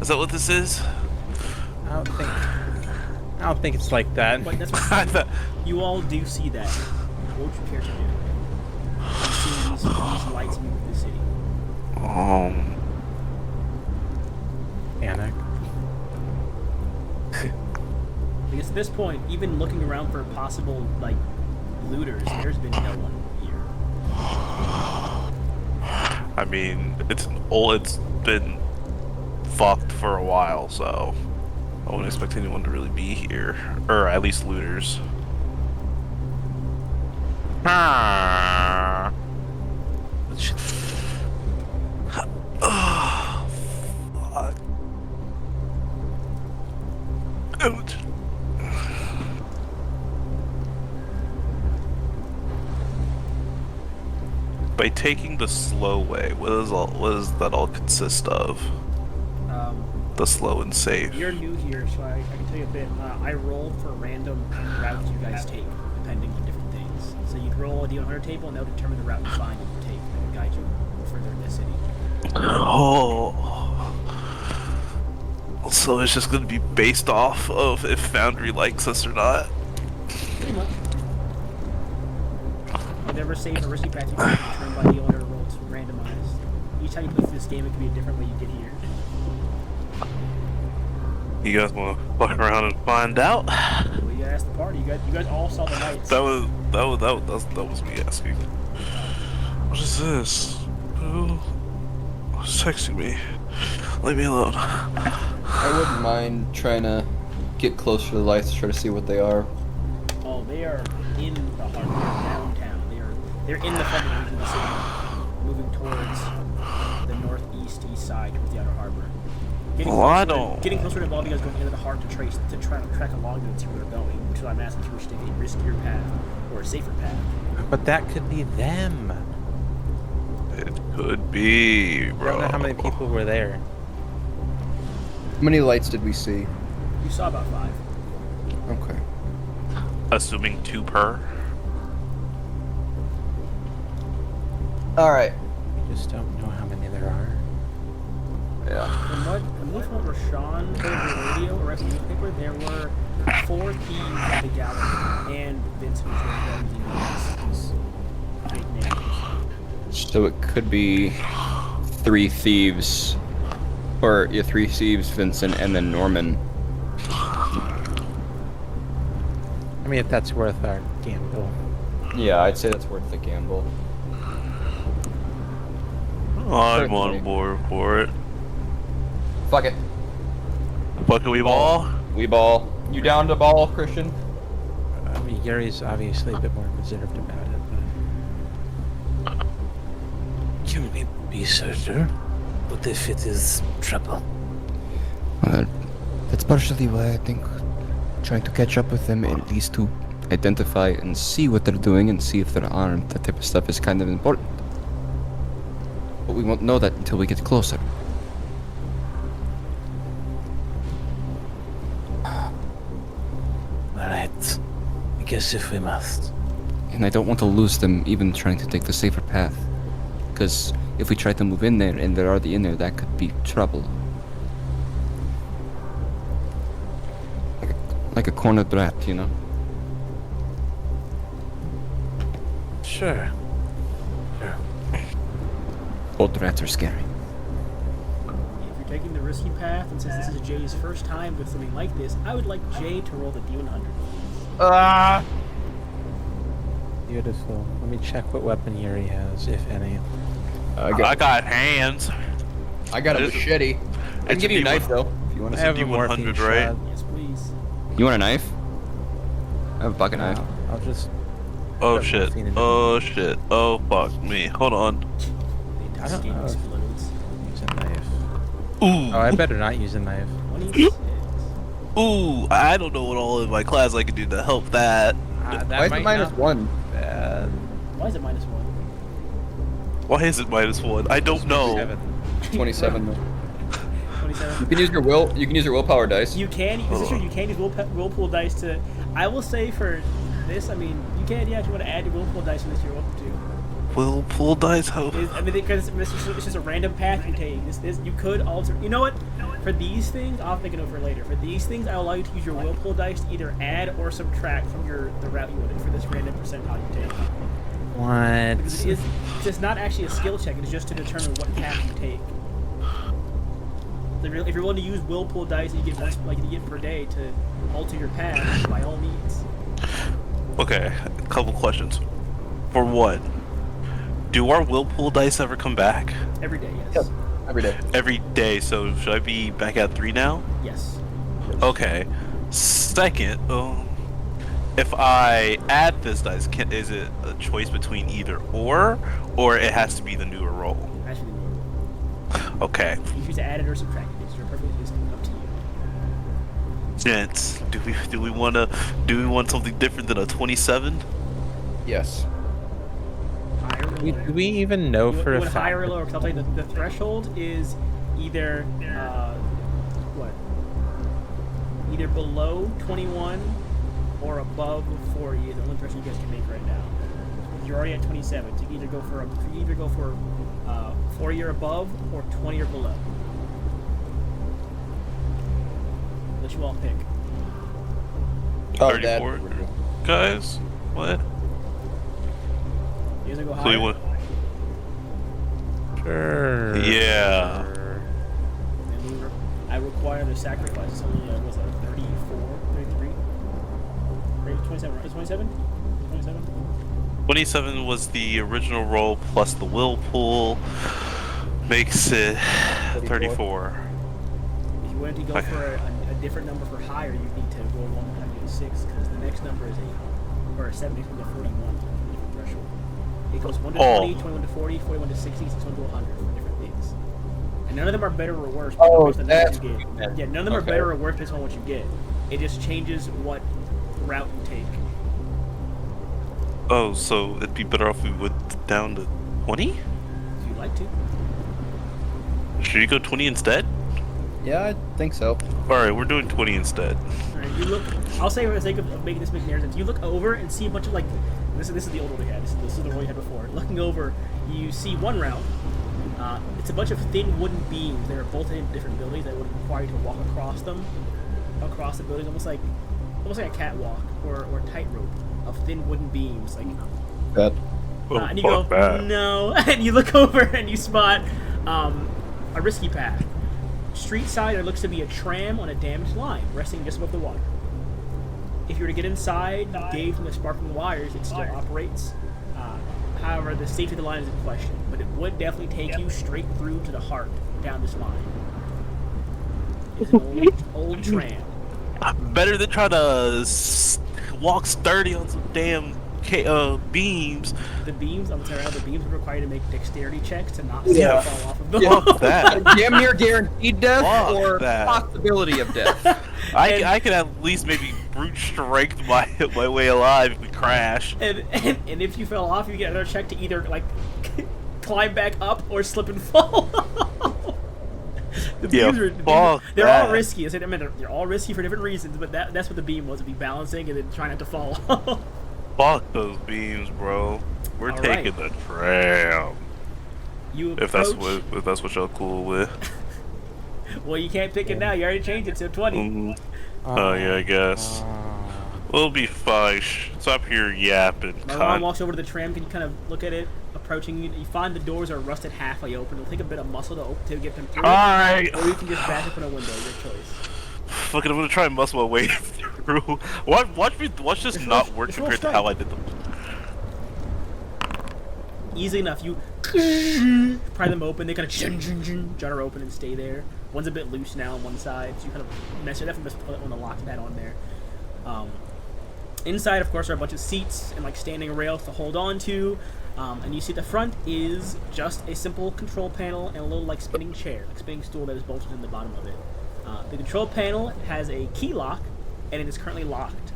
Is that what this is? I don't think it's like that. But that's what you all do see that. What would you care to do? You see these lights move through the city. Panic. Because at this point, even looking around for possible like looters, there's been no one here. I mean, it's been fucked for a while, so I wouldn't expect anyone to really be here, or at least looters. Ah. Oh, fuck. Ouch. By taking the slow way, what does that all consist of? The slow and safe. You're new here, so I can tell you a bit. I rolled for random routes you guys take, depending on different things. So you'd roll a D100 table, and that would determine the route you find and you take, and it would guide you further in the city. Oh. So it's just gonna be based off of if Foundry likes us or not. Pretty much. You never save a risky path you can determined by the owner rolls randomized. Each time you play through this game, it could be a different way you get here. You guys wanna fuck around and find out? Well, you gotta ask the party. You guys all saw the lights. That was me asking. What is this? Who was texting me? Leave me alone. I wouldn't mind trying to get closer to the lights to try to see what they are. Oh, they are in the harbor, downtown. They're in the front of the city, moving towards the northeast, east side, towards the outer harbor. Getting closer to involve you guys going into the heart to try to track along them and see where they're going, which is why I'm asking if you wish to take a riskier path or a safer path. But that could be them. It could be, I bro. don't know how many people were there. How many lights did we see? You saw about 5. Okay. Assuming 2 per. Alright. We just don't know how many there are. Yeah. From what Rashawn heard on the radio or read in the newspaper, there were 4 thieves at the gallery, and Vince was using his fake names. So it could be 3 thieves. Or, yeah, 3 thieves, Vincent, and then Norman. I mean, if that's worth our gamble. Yeah, I'd say that's worth the gamble. I'm Certainly. on board for it. Fuck it. Fucking we ball? We ball. You down to ball, Christian? I mean, Yuri's obviously a bit more reserved about it, but... Can we be certain? What if it is trouble? Well, that's partially why I think trying to catch up with them, at least to identify and see what they're doing and see if they're armed, that type of stuff is kind of important. But we won't know that until we get closer. Alright. I guess if we must. And I don't want to lose them even trying to take the safer path. Because if we try to move in there and they're already in there, that could be trouble. Like a cornered rat, you know? Sure. Old rats are scary. If you're taking the risky path, and since this is Jay's first time with something like this, I would like Jay to roll the D100. Beautiful. Let me check what weapon Yuri has, if any. I got hands. I got a It's- machete. I can it's give you a a knife though, if you want I to. have a D100, morphine right? shot. Yes, please. You want a knife? I have a bucket knife. I'll just... Oh Got shit. morphine in it. Oh shit. Oh fuck me. Hold on. The I don't game know. explodes. Use a knife. Ooh. Oh, I better not use a knife. 26. Ooh. I don't know what all in my class I can do to help that. That Why is it might minus not 1? be bad. Why is it -1? Why is it -1? I don't know. 27 though. 27. You can use your willpower dice. You can. This is true. You can use will pool dice to. I will say for this, I mean, you can. Yeah, if you want to add your will pool dice in this, you're welcome to. Will pull dice? How? I mean, because it's just a random path you're taking. This you could alter. You know what? For these things, I'll make a note for later. For these things, I will allow you to use your will pool dice to either add or subtract from the route you wanted for this random percentile you take. What? Because it's not actually a skill check. It's just to determine what path you take. So if you're willing to use will pool dice that you get once, like you get per day to alter your path, by all means. Okay. A couple questions. For one, do our will pool dice ever come back? Every day, yes. Every day. Every day. So should I be back at 3 now? Yes. Okay. Second, if I add this dice, is it a choice between either or it has to be the newer roll? Actually, Okay. you choose to add it or subtract it. It's your perfectly it's up to you. Gents, do we want something different than a 27? Yes. Higher or Do lower? we even know You for a want fact? higher or lower? Because I'll tell you the threshold is either what? Either below 21 or above 40 is the only threshold you guys can make right now. You're already at 27. So you can either go for 40 or above or 20 or below. Let you all pick. Oh, 34. Guys, what? You guys want to go So higher? you want? Sure. Yeah. And I require the sacrifice. It's only, what was that, 34, 33? Right, 27, right? Is 27? 27? 27 was the original roll plus the will pool, makes it 34. If you wanted to go for a different number for higher, you need to roll one and have to 6, because the next number is 7 equals to 41, different threshold. It goes 1 to 20, 21 to 40, 41 to 60, 61 to 100 for different things. And none of them are better or worse based on the numbers you get. Yeah, none of them are better or worse based on what you get. It just changes what route you take. Oh, so it'd be better off if we went down to 20? If you'd like to. Should you go 20 instead? Yeah, I think so. Alright, we're doing 20 instead. Alright, you look. I'll say for the sake of making this make narrative, you look over and see a bunch of like. This is the old one we had. This is the one we had before. Looking over, you see one route. It's a bunch of thin wooden beams. They are bolted in different buildings that would require you to walk across them, across the building, almost like a catwalk or a tightrope of thin wooden beams. Like, That. and you go, no, and you look over and you spot a risky path. Street side, there looks to be a tram on a damaged line, resting just above the water. If you were to get inside, gauge from the sparkling wires, it still operates. However, the safety of the line is in question, but it would definitely take you straight through to the heart down this line. It's an old tram. Better than try to walk sturdy on some damn beams. The beams, I'm sorry, the beams would require you to make dexterity checks to not fall off of them. Fuck that. Damn near guaranteed death Fuck or that. possibility of death. I could at least maybe brute strength my way alive if we crash. And if you fell off, you get another check to either like climb back up or slip and fall. The beams they're all risky. I mean, they're all risky for different reasons, but that's what the beam was: to be balancing and then trying not to fall. Fuck those beams, bro. We're All taking right. the tram. You If that's approach- what y'all cool with. Well, you can't pick it now. You already changed it to 20. Mhm. Oh yeah, I guess. We'll be fine. Stop here yapping, My mom cunt. walks over to the tram. Can you kind of look at it, approaching you? You find the doors are rusted halfway open. It'll take a bit of muscle to get them through. Alright. Or you can just bash up in a window. Your choice. Fuck it, I'm gonna try and muscle my way through. Watch this Just not roll- work just roll compared to how I did them. Easily enough. You pry them open. They kind of judder open and stay there. One's a bit loose now on one side, so you kind of mess it up and just put on the lock pad on there. Inside, of course, are a bunch of seats and like standing rails to hold on to. And you see the front is just a simple control panel and a little like spinning chair, like spinning stool that is bolted in the bottom of it. The control panel has a key lock, and it is currently locked.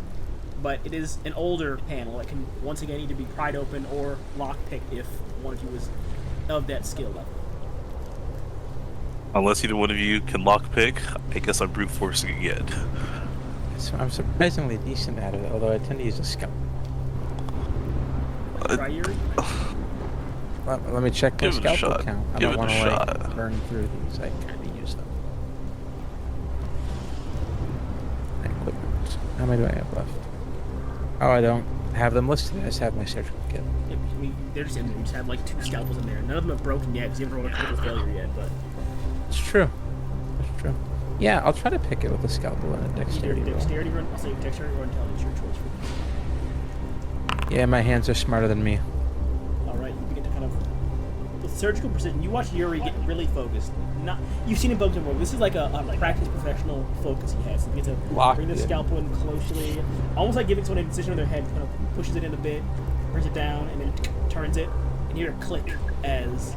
But it is an older panel that can once again either be pried open or lockpicked if one of you was of that skill level. Unless either one of you can lockpick, I guess I'm brute forcing again. So I'm surprisingly decent at it, although I tend to use a scout. Try Yuri? Let me check my Give it a scalpel shot. count. I Give don't it a want to shot. like burn through these. I kind of use them. Equipment. How many do I have left? Oh, I don't have them listed. I just have my surgical kit. Yep, I mean, they're just in there. You just have like 2 scalpels in there. None of them have broken yet because you haven't rolled a critical failure yet, but It's true. It's true. Yeah, I'll try to pick it with a scalpel and a either dexterity roll. dexterity run, I'll say dexterity or intelligence, your choice for this. Yeah, my hands are smarter than me. Alright, you begin to kind of surgical precision. You watch Yuri get really focused. You've seen him focus before. This is like a practice professional focus he has. So he gets to bring the scalpel in closely, almost like giving someone a decision on their head. Kind of pushes it in a bit, brings it down, and then turns it. And you hear a click as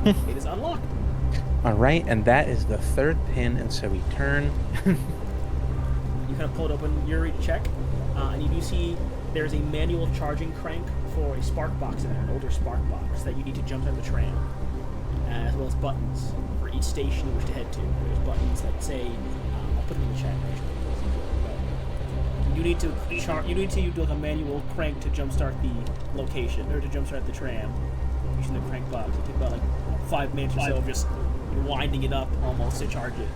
it is unlocked. All right, and that is the third pin, and so we turn. You kind of pull it open, Yuri, check, and you do see there's a manual charging crank for a spark box in there, an older spark box that you need to jump out of the tram, as well as buttons for each station you wish to head to. There's buttons that say, I'll put them in the chat actually. You need to do like a manual crank to jumpstart the location, or to jumpstart the tram using the crank box. It took about like 5 minutes or so of just winding it up almost to charge it.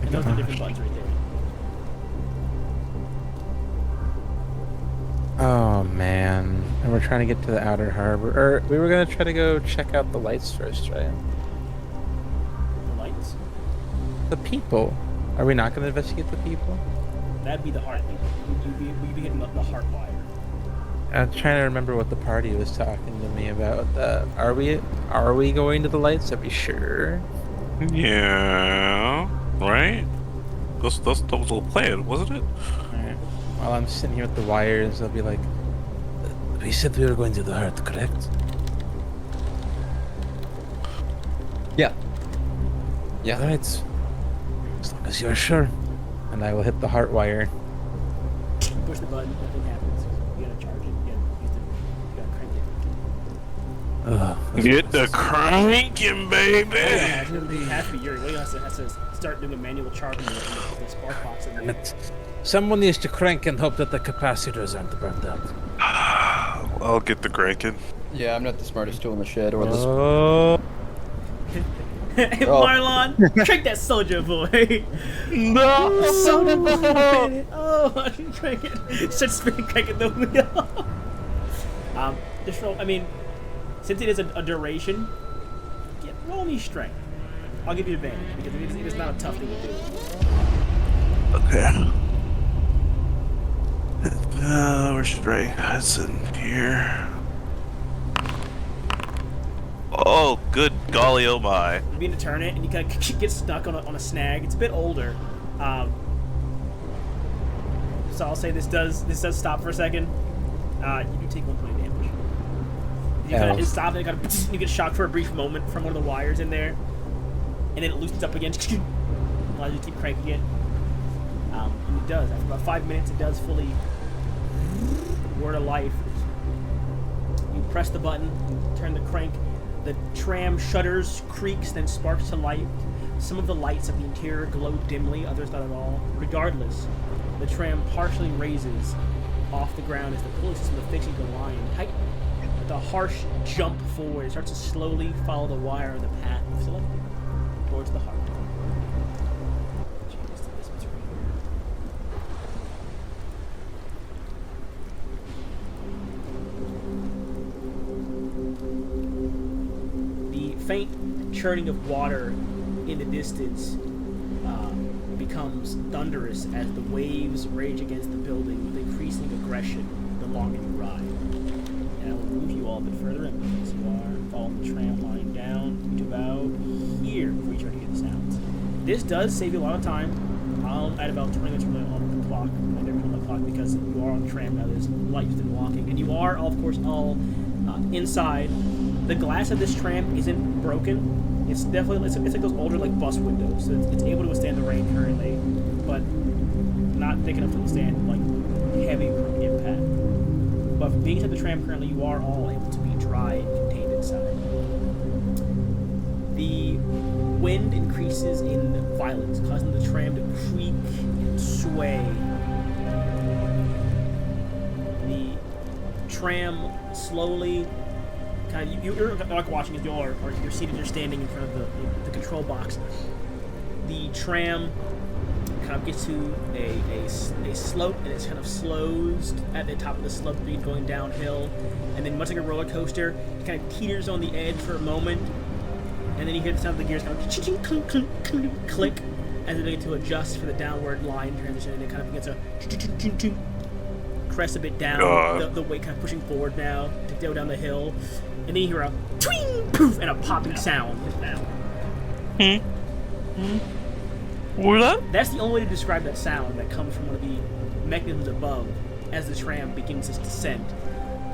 And those are the different buttons right there. Oh man, and we're trying to get to the outer harbor. Or we were gonna try to go check out the lights first, right? The lights? The people. Are we not gonna investigate the people? That'd be the heart. You'd be hitting the heart wire. I'm trying to remember what the party was talking to me about. Are we going to the lights? Are we sure? Yeah, right? That was the whole plan, wasn't it? Alright. While I'm sitting here with the wires, I'll be like, We said we were going to the heart, correct? Yeah. Yeah. Alright. As long as you're sure. and I will hit the heart wire. You push the button, nothing happens. You gotta charge it. You gotta crank it. Get the cranking, baby! Yeah, it has to be Yuri. William has to start doing a manual charging of the spark box in there. Someone needs to crank and hope that the capacitors aren't burned out. I'll get the cranking. Yeah, I'm not the smartest tool in the shed or the. Oh, Hey, Marlon, crank that soldier boy. No! Soldier boy. Oh, I can crank it. Such spin cranking the wheel. Just roll. I mean, since it is a duration, roll me strength. I'll give you advantage because it is not a tough thing to do. Okay. Where's strength? That's in here. Oh, good golly, oh my. You begin to turn it, and you kind of get stuck on a snag. It's a bit older, so I'll say this does stop for a second. You do take 1 point of damage. You kind of stop, and you get shocked for a brief moment from one of the wires in there, and then it loosens up again. Allows you to keep cranking it. And it does. After about 5 minutes, it does fully roar to life. You press the button, turn the crank. The tram shudders, creaks, then sparks to light. Some of the lights of the interior glow dimly, others not at all. Regardless, the tram partially raises off the ground as the pulley system affixing the line tightens. With a harsh jump forward, it starts to slowly follow the wire on the path you've selected towards the heart. Change this to this right here. The faint churning of water in the distance becomes thunderous as the waves rage against the building with increasing aggression the longer you ride. And I will move you all a bit further in because you are following the tram line down to about here before you try to hear the sounds. This does save you a lot of time. I'll add about 20 minutes on the clock, on the clock, because you are on the tram now. There's light and walking, and you are, of course, all inside. The glass of this tram isn't broken. It's definitely it's like those older like bus windows, so it's able to withstand the rain currently, but not thick enough to withstand like heavy impact. But being inside the tram currently, you are all able to be dry and contained inside. The wind increases in violence, causing the tram to creak and sway. The tram slowly. Kind of, you're like watching as you all are, or you're seated, you're standing in front of the control box. The tram kind of gets to a slope, and it's kind of slows at the top of the slope, going downhill, and then much like a roller coaster, it kind of teeters on the edge for a moment, and then you hear the sound of the gears kind of click as they begin to adjust for the downward line transition, and it kind of begins to press a bit down, the weight kind of pushing forward now to go down the hill, and then you hear a twing, poof, and a popping sound. What up? That's the only way to describe that sound that comes from one of the mechanisms above as the tram begins its descent.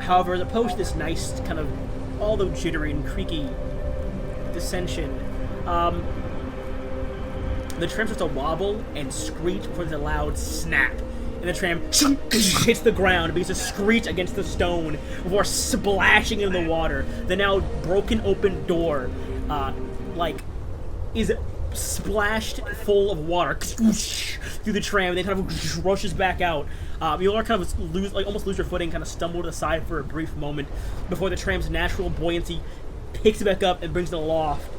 However, as opposed to this nice kind of, although jittery and creaky descension, the tram starts to wobble and screech before there's a loud snap. And the tram hits the ground and begins to screech against the stone before splashing into the water. The now broken open door, is splashed full of water through the tram, and then kind of rushes back out. You all kind of almost lose your footing, kind of stumble to the side for a brief moment before the tram's natural buoyancy picks it back up and brings it aloft.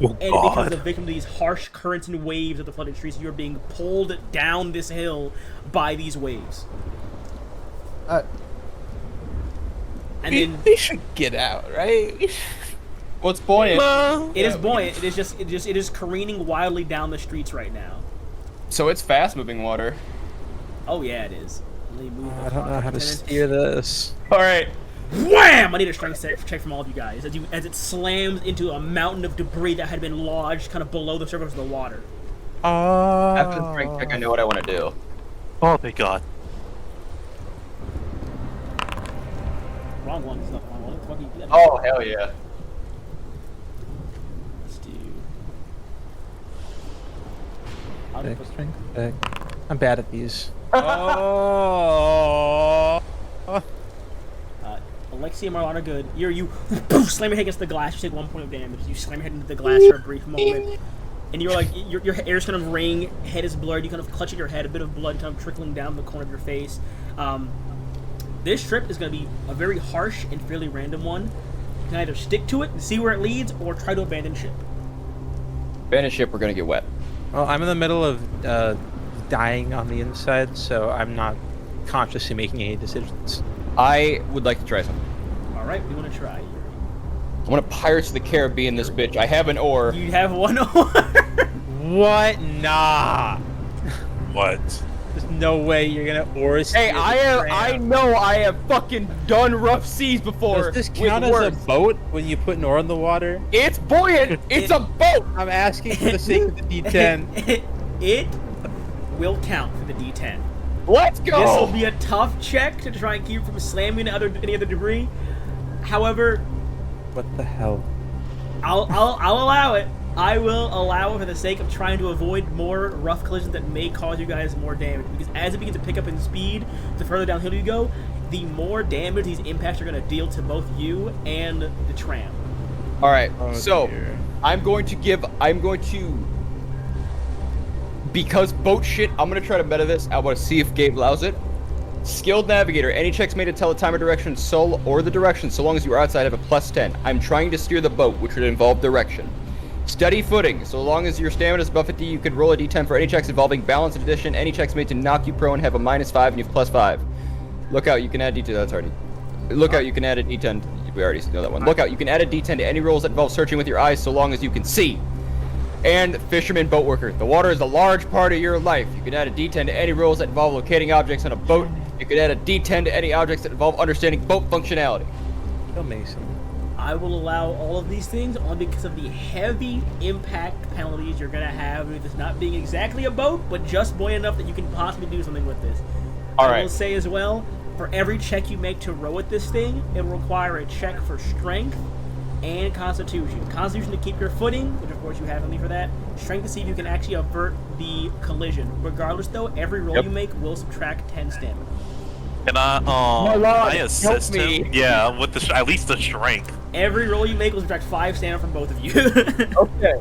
Oh, and it becomes a victim to these harsh currents and waves of the flooded streets. You are being pulled down this hill by these waves. And then we should get out, right? What's buoyant? it is buoyant. It is careening wildly down the streets right now. So it's fast-moving water. Oh yeah, it is. Let me move I don't know how to steer this. All right. Wham! I need a strength check from all of you guys as it slams into a mountain of debris that had been lodged kind of below the surface of the water. After the strength check, I know what I want to do. Oh, thank God. Wrong one. It's not the wrong one. What the fuck are you doing? Oh, hell yeah. Let's do. Strength check. I'm bad at these. Oh. Alexia and Marlon are good. You slam your head against the glass. You take 1 point of damage. You slam your head into the glass for a brief moment, and you're like your hair's kind of ring. Head is blurred. You kind of clutch at your head. A bit of blood kind of trickling down the corner of your face. This trip is going to be a very harsh and fairly random one. You can either stick to it and see where it leads, or try to abandon ship. Abandon ship, we're gonna get wet. Well, I'm in the middle of dying on the inside, so I'm not consciously making any decisions. I would like to try something. All right, we want to try. I want to Pirates of the Caribbean this bitch. I have an oar. You have one oar. What? Nah. What? There's no way you're gonna oar steer Hey, the I tram. know I have fucking done rough seas before. Does this count as a boat when you put an oar in the water? It's buoyant. It's a boat. I'm asking for the sake of the D10. It will count for the D10. Let's go. This will be a tough check to try and keep you from slamming into any other debris. However, What the hell? I'll allow it. I will allow it for the sake of trying to avoid more rough collisions that may cause you guys more damage. Because as it begins to pick up in speed, the further downhill you go, the more damage these impacts are going to deal to both you and the tram. All right. Oh, so dear. I'm going to because boat shit. I'm going to try to meta this. I want to see if Gabe allows it. Skilled navigator. Any checks made to tell the time or direction, or the direction, so long as you are outside, have a +10. I'm trying to steer the boat, which would involve direction. Steady footing. So long as your stamina is above 50, you can roll a d10 for any checks involving balance. In addition, any checks made to knock you prone have a -5 and you have +5. Look out, you can add d10. That's already. Look out, you can add a d10. We already know that one. Look out, you can add a d10 to any rolls that involve searching with your eyes, so long as you can see. And fisherman boat worker. The water is a large part of your life. You can add a d10 to any rolls that involve locating objects on a boat. You can add a d10 to any objects that involve understanding boat functionality. Kill Mason. I will allow all of these things only because of the heavy impact penalties you're going to have with this not being exactly a boat, but just buoyant enough that you can possibly do something with this. All I right. will say as well, for every check you make to row at this thing, it will require a check for strength and constitution. Constitution to keep your footing, which of course you have only for that. Strength to see if you can actually avert the collision. Regardless though, every roll Yep. you make will subtract 10 stamina. Can I Lord, I assist help him? me. Yeah, with the at least the strength. Every roll you make will subtract 5 stamina from both of you. Okay.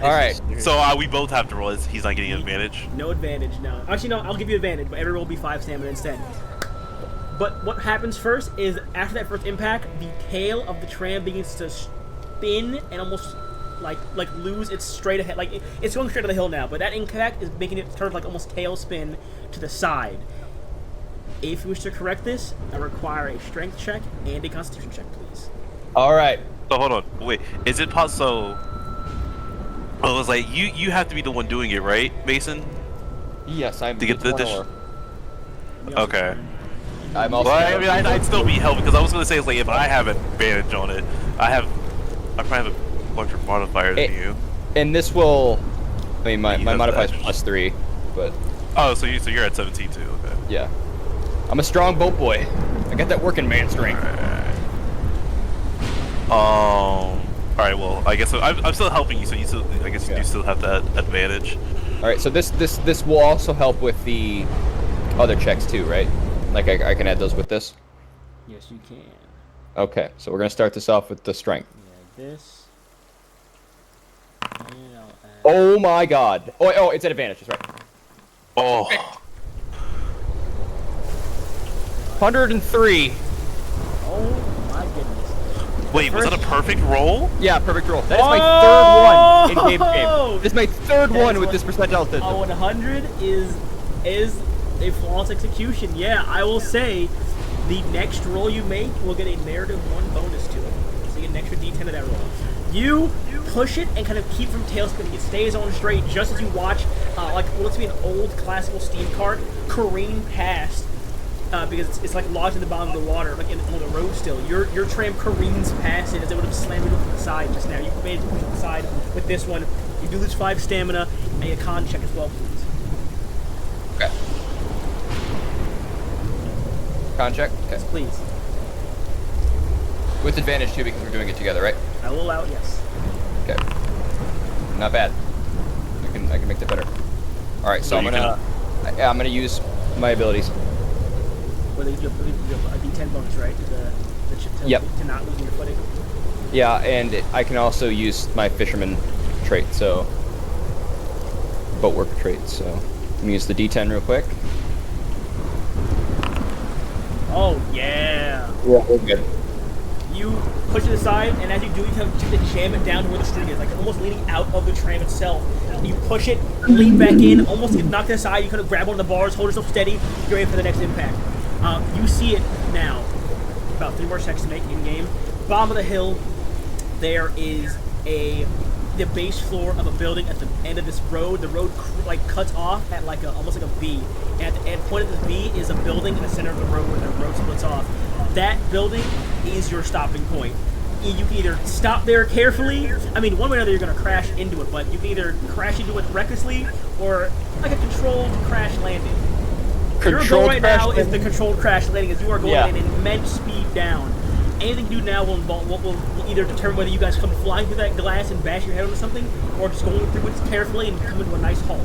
All right. So we both have to roll. He's not getting an advantage. No advantage, no. Actually, no, I'll give you advantage, but every roll will be 5 stamina instead. But what happens first is, after that first impact, the tail of the tram begins to spin and almost like lose its straight ahead. Like it's going straight to the hill now, but that impact is making it turn like almost tail spin to the side. If you wish to correct this, I require a strength check and a constitution check, please. All right. So hold on, wait. Is it possible? I was like, you have to be the one doing it, right, Mason? Yes, I'm To get the one dish- oar. Okay. I'm also. Well, I mean, I'd still be helping because I was gonna say, like, if I have advantage on it, I probably have a bunch of modifiers than you. And this will. I mean, my He has modifier is that. +3, but Oh, so you're at 17 too. Okay. yeah. I'm a strong boat boy. I got that working man strength. All right. Well, I guess I'm still helping you, so I guess you do still have that advantage. All right. So this will also help with the other checks too, right? Like I can add those with this. Yes, you can. Okay. So we're gonna start this off with the strength. Yeah, this. And I'll add... Oh my God. Oh, it's at advantage. That's right. Oh. 103. Oh my goodness. Wait, was that a perfect roll? Yeah, perfect roll. That is my third one in game. This is my third one with this percentile system. A 100 is a flawless execution. Yeah, I will say the next roll you make will get a narrative 1 bonus to it. So you get an extra d10 of that roll. You push it and kind of keep from tailspinning. It stays on straight just as you watch, like what looks to be an old classical steam cart careen past. Because it's like lodged in the bottom of the water, like on the road still. Your tram careens past it as it would have slammed it over the side just now. You made it push to the side with this one. You do lose 5 stamina, and a con check as well, please. Okay. Con check? Okay. Yes, please. With advantage too, because we're doing it together, right? I will allow it, yes. Okay. Not bad. I can make that better. All right, so I'm gonna use my abilities. Where you have a d10 bonus, right? Yep. To not losing your footing. Yeah, and I can also use my fisherman trait, so boat worker trait. So let me use the D10 real quick. Oh yeah. Yeah, we're good. You push it aside, and as you do, you kind of jam it down to where the string is, like almost leaning out of the tram itself. You push it, lean back in, almost get knocked aside. You kind of grab one of the bars, hold yourself steady. You're ready for the next impact. You see it now. About 3 more checks to make in game. Bottom of the hill, there is the base floor of a building at the end of this road. The road like cuts off at like almost like a V. And at the end point of this V is a building in the center of the road where the road splits off. That building is your stopping point. You can either stop there carefully. I mean, one way or another, you're going to crash into it, but you can either crash into it recklessly or like a controlled crash landing. Your goal right now is the controlled crash landing, as you are going at an immense speed down. Anything you do now will either determine whether you guys come flying through that glass and bash your head onto something, or just going through it carefully and come into a nice halt.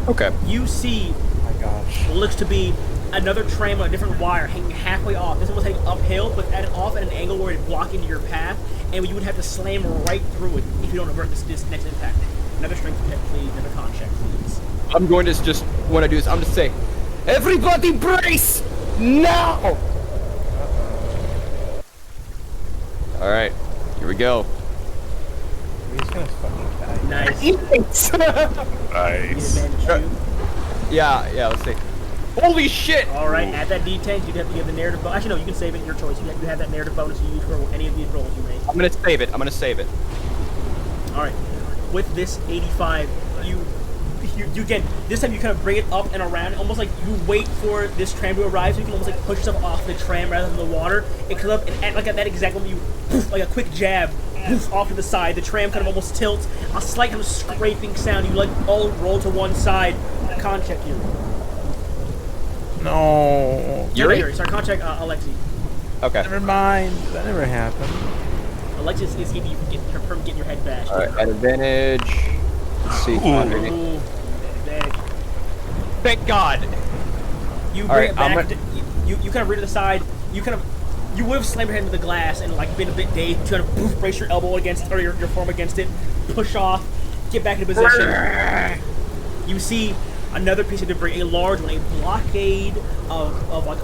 Okay. You see, Oh my gosh. what looks to be another tram on a different wire hanging halfway off. This one was heading uphill, but off at an angle where it'd block into your path, and you would have to slam right through it if you don't avert this next impact. Another strength check, please. Another con check, please. I'm going to just what I do is I'm just say, everybody brace now. All right, here we go. He's gonna fucking die. Nice. Nice. Yeah, let's see. Holy shit! Alright, add that d10, you'd have to give the narrative bonus. Actually, no, you can save it, your choice. You have that narrative bonus you use for any of these rolls you make. I'm gonna save it. Alright, with this 85, you again, this time you kind of bring it up and around, almost like you wait for this tram to arrive, so you can almost like push stuff off the tram rather than the water. It comes up, and at that exact moment, you poof, like a quick jab, poof, off to the side. The tram kind of almost tilts, a slight kind of scraping sound. You like all roll to one side. Con check you. No. Yuri? Sorry, con check Alexi. Okay. Never mind. That never happened. Alexis is getting your head bashed. All right, at advantage. Let's see. Ooh, advantage. Thank God. You All bring it right, back. You kind of rear to the side. You would have slammed your head into the glass and like been a bit dazed. You kind of poof, brace your elbow against or your form against it, push off, get back into position. You see another piece of debris, a large one, a blockade of like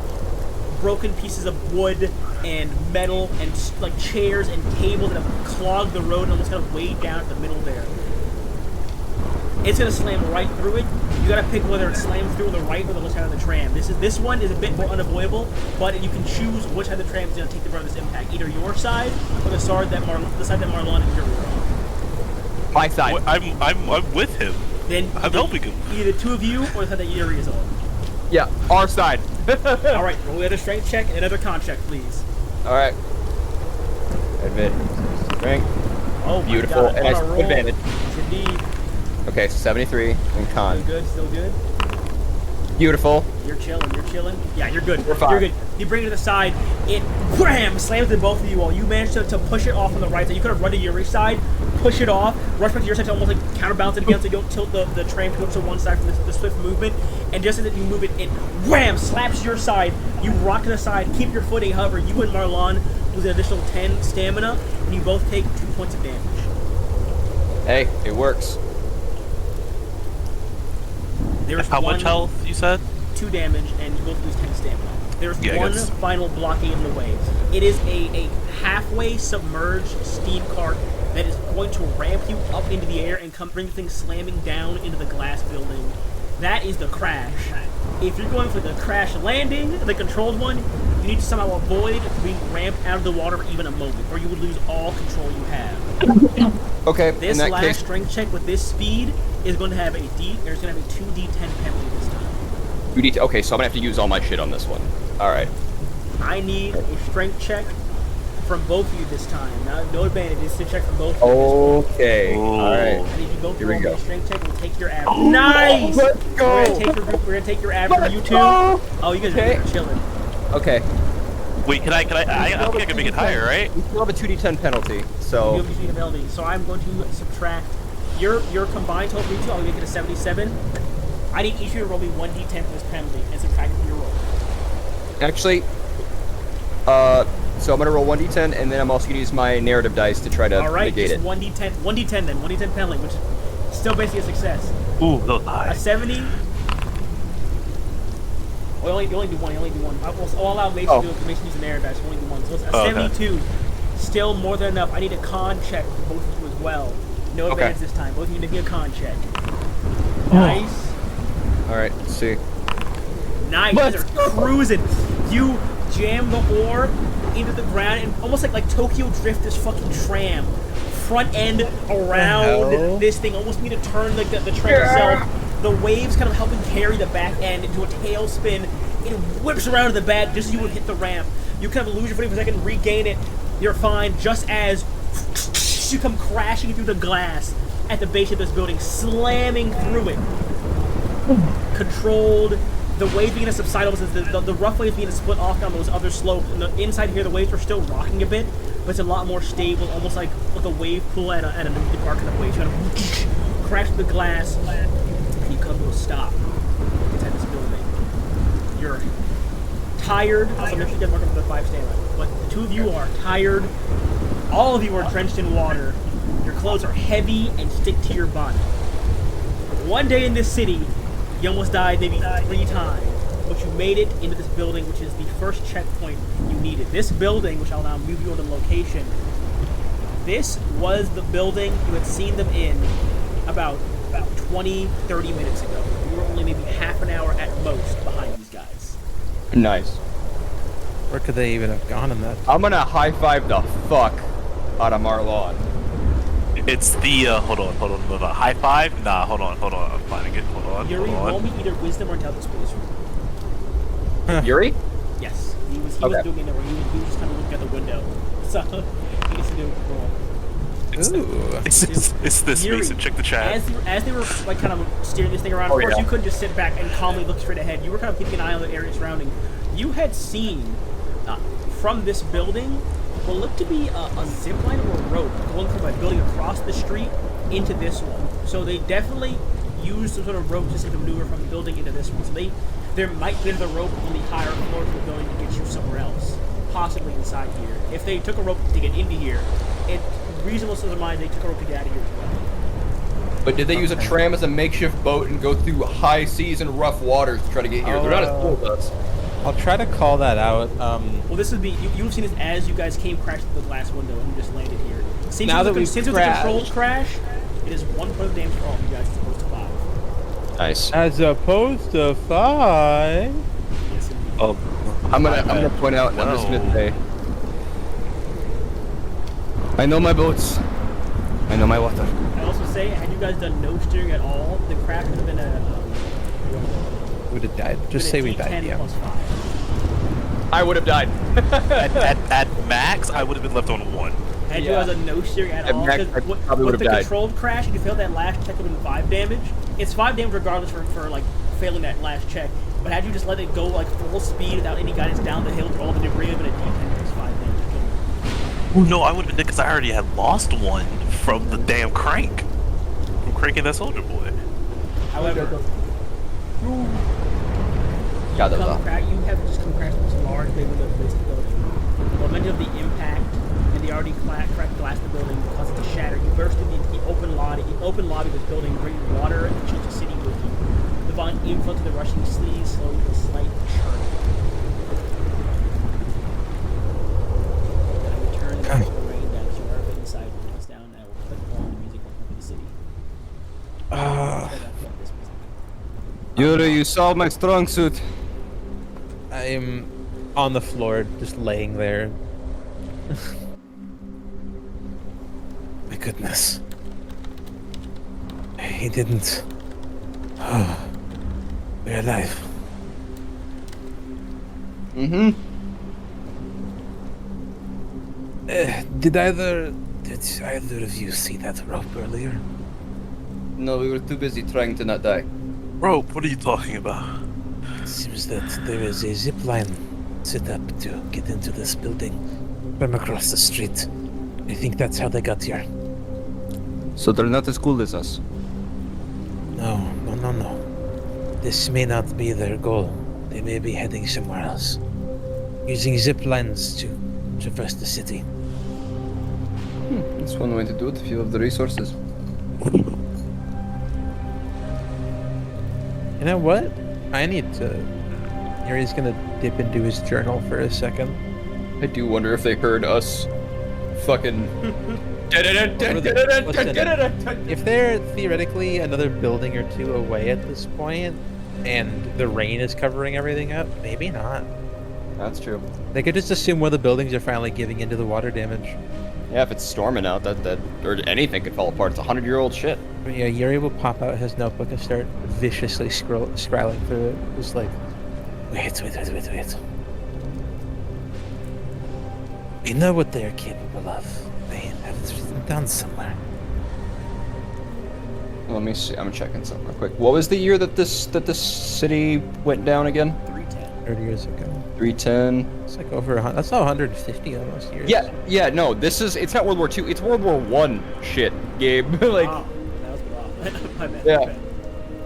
broken pieces of wood and metal and like chairs and tables that have clogged the road and almost kind of weighed down at the middle there. It's gonna slam right through it. You gotta pick whether it slams through the right or the left side of the tram. This one is a bit more unavoidable, but you can choose which side of the tram is gonna take the brunt of this impact. Either your side or the side that Marlon and Yuri are on. My side. I'm with him. Then I'm helping him. Either two of you or the side that Yuri is on. Yeah, our side. All right, roll another strength check and another con check, please. All right. Admit. Strength. Oh, Beautiful. My God. And I On a still roll. advantage. Yes, indeed. Okay, so 73 and con. Still good. Still good. Beautiful. You're chilling. You're chilling. Yeah, you're good. We're fine. You're good. You bring it to the side. It wham slams into both of you all. You managed to push it off on the right side. You could have run to your side, push it off, rush back to your side to almost like counterbalance it again so you don't tilt the train to one side from the swift movement. And just as you move it, it wham slaps your side. You rock to the side, keep your footing. However, you and Marlon lose an additional 10 stamina, and you both take 2 points of damage. Hey, it works. There's How much one- health you said? 2 damage, and you both lose 10 stamina. There's Yeah, I one guess. final blockade in the way. It is a halfway submerged steam cart that is going to ramp you up into the air and bring things slamming down into the glass building. That is the crash. If you're going for the crash landing, the controlled one, you need to somehow avoid being ramped out of the water for even a moment, or you would lose all control you have. Okay, This in that last case, strength check with this speed is going to have there's going to have a 2d10 penalty this time. okay, so I'm gonna have to use all my shit on this one. All right. I need a strength check from both of you this time. Now, no advantage. It's a check from both of you. Okay. All I right. need you both to Here we roll me go. a strength check. We'll take your average. Nice. Let's go. We're gonna take your group. We're gonna take your average from you two. go. Oh, you guys Okay. are chilling. Okay. Wait, I think I can make it higher, right? We still have a 2d10 penalty, so You have a penalty. So I'm going to subtract your combined total for you two. I'll make it a 77. I need each of you to roll me 1d10 for this penalty and subtract it from your roll. actually, so I'm gonna roll 1d10, and then I'm also gonna use my narrative dice to try to All right, negate just it. 1d10. 1d10 then. 1d10 penalty, which is still basically a success. Ooh, those A high. 70. Well, you only do one. You only do one. I'll allow Mason Oh. to do it because Mason used an air dash. You only do one. So it's a Oh, okay. 72. Still more than enough. I need a con check for both of you as well. No Okay. advantage this time. Both of you need to give me a con check. Nice. All right, let's see. Nice. You guys are cruising. You jam the ore into the ground and almost like Tokyo Drift this fucking tram. Front end around hell? this thing. Almost need to turn like the tram itself. The waves kind of helping carry the back end into a tailspin. It whips around to the back just as you would hit the ramp. You kind of lose your footing for a second, regain it. You're fine just as you come crashing through the glass at the base of this building, slamming through it. Controlled. The wave being a subside almost as the rough waves being split off down those other slopes. And the inside here, the waves are still rocking a bit, but it's a lot more stable, almost like a wave pool at an amusement park kind of wave. You kind of crash through the glass, and you come to a stop inside this building. You're tired. Also, make sure you get mark up the 5 stamina. But the two of you are tired. All of you are drenched in water. Your clothes are heavy and stick to your body. One day in this city, you almost died maybe 3 times, but you made it into this building, which is the first checkpoint you needed. This building, which I'll now move you on the location, this was the building you had seen them in about 20, 30 minutes ago. You were only maybe half an hour at most behind these guys. Nice. Where could they even have gone in that? I'm gonna high five the fuck out of Marlon. It's the hold on. High five? Nah, hold on. I'm finding it. Hold Yuri, roll on. me either wisdom or intelligence, please. Yuri? Yes, he was Okay. doing it, or he was just kind of looking at the window. So he needs to do a roll. Ooh. It's this Yuri, Mason. Check the chat. As they were like kind of steering this thing around, Oh, of course yeah. you couldn't just sit back and calmly look straight ahead. You were kind of keeping an eye on the area surrounding. You had seen from this building what looked to be a zip line or a rope going from a building across the street into this one. So they definitely used some sort of rope just to maneuver from the building into this one. So there might be another rope on the higher floor of the building to get you somewhere else, possibly inside here. If they took a rope to get into here, it reasonable to mind they took a rope to get out of here as well. But did they use a tram as a makeshift boat and go through high seas and rough waters to try to get here? They're not as cool as us. I'll try to call that out. Well, this would be you have seen this as you guys came crashing through the glass window and you just landed here. Since Now it that was, we've since it was a controlled crashed. crash, it is 1 point of damage for all of you guys as opposed to 5. Nice. As opposed to 5. Yes, indeed. Oh, I'm gonna point out, and I'm just gonna say, I know my boats. I know my water. I also say, had you guys done no steering at all, the crash would have been a Would have died. Just say we died, D10 yeah. plus 5. I would have died. At max, I would have been left on 1. Had you Yeah. as a no steering at At all, max, because I probably with would've the died. controlled crash, if you failed that last check, it would have been 5 damage. It's 5 damage regardless for like failing that last check. But had you just let it go like full speed without any guidance down the hill through all the debris, but a D10 plus 5 damage. Oh no, I would have been dead because I already had lost 1 from the damn crank. From cranking that soldier boy. However, God, that was awful. you have just come crash into this large big window of this building. The momentum of the impact and the already cracked glass of the building caused it to shatter. You burst into the open lobby of this building, bringing water and chunks of city with you. The violent influx of the rushing sleeves slowly with a slight churn. And I return the magical rain down as you are a bit inside windows down, and I will click on the music will come to the city. This music. Yuri, you saw my strong suit. I'm on the floor, just laying there. My goodness. He didn't. Oh, we're alive. Mm-hmm. Did either of you see that rope earlier? No, we were too busy trying to not die. Rope, what are you talking about? It seems that there is a zip line set up to get into this building from across the street. I think that's how they got here. So they're not as cool as us. No. This may not be their goal. They may be heading somewhere else. Using zip lines to traverse the city. That's one way to do it if you have the resources. You know what? I need to. Yuri's gonna dip into his journal for a second. I do wonder if they heard us fucking. If they're theoretically another building or two away at this point, and the rain is covering everything up, maybe not. That's true. They could just assume one of the buildings are finally giving into the water damage. Yeah, if it's storming out, that or anything could fall apart. It's 100-year-old shit. But yeah, Yuri will pop out his notebook and start viciously scrolling through it. Just like, Wait. We know what they are capable of. They have it written down somewhere. Let me see. I'm checking something real quick. What was the year that this city went down again? 310. 30 years ago. 310. It's like over 100. That's not 150 almost years. Yeah. No, it's not World War II. It's World War One. Shit, Gabe. Like, Wow, that was wow. My bad. Yeah. My bad.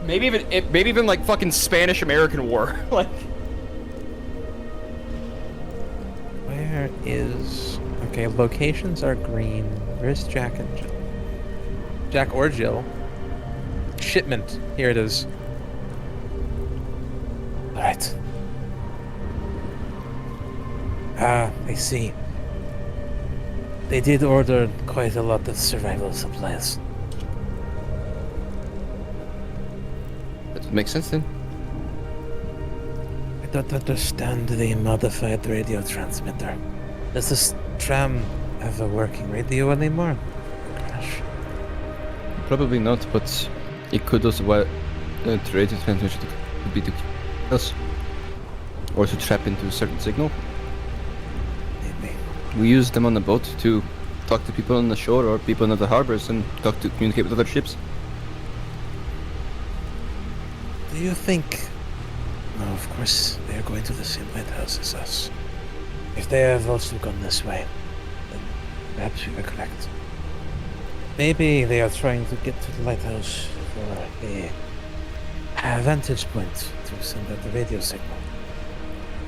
maybe even like fucking Spanish-American War. Like, Where is... Okay, locations are green. Where's Jack and Jill? Jack or Jill? Shipment. Here it is. Alright. Ah, I see. They did order quite a lot of survival supplies. That would make sense then. I don't understand the modified radio transmitter. Does this tram have a working radio anymore? Crash. Probably not, but it could also radio transmission could be to kill us. Or to trap into a certain signal. Maybe. We use them on the boat to talk to people on the shore or people in other harbors and communicate with other ships. Do you think... No, of course, they are going to the same lighthouse as us. If they have also gone this way, then perhaps you are correct. Maybe they are trying to get to the lighthouse for a vantage point to send out the radio signal.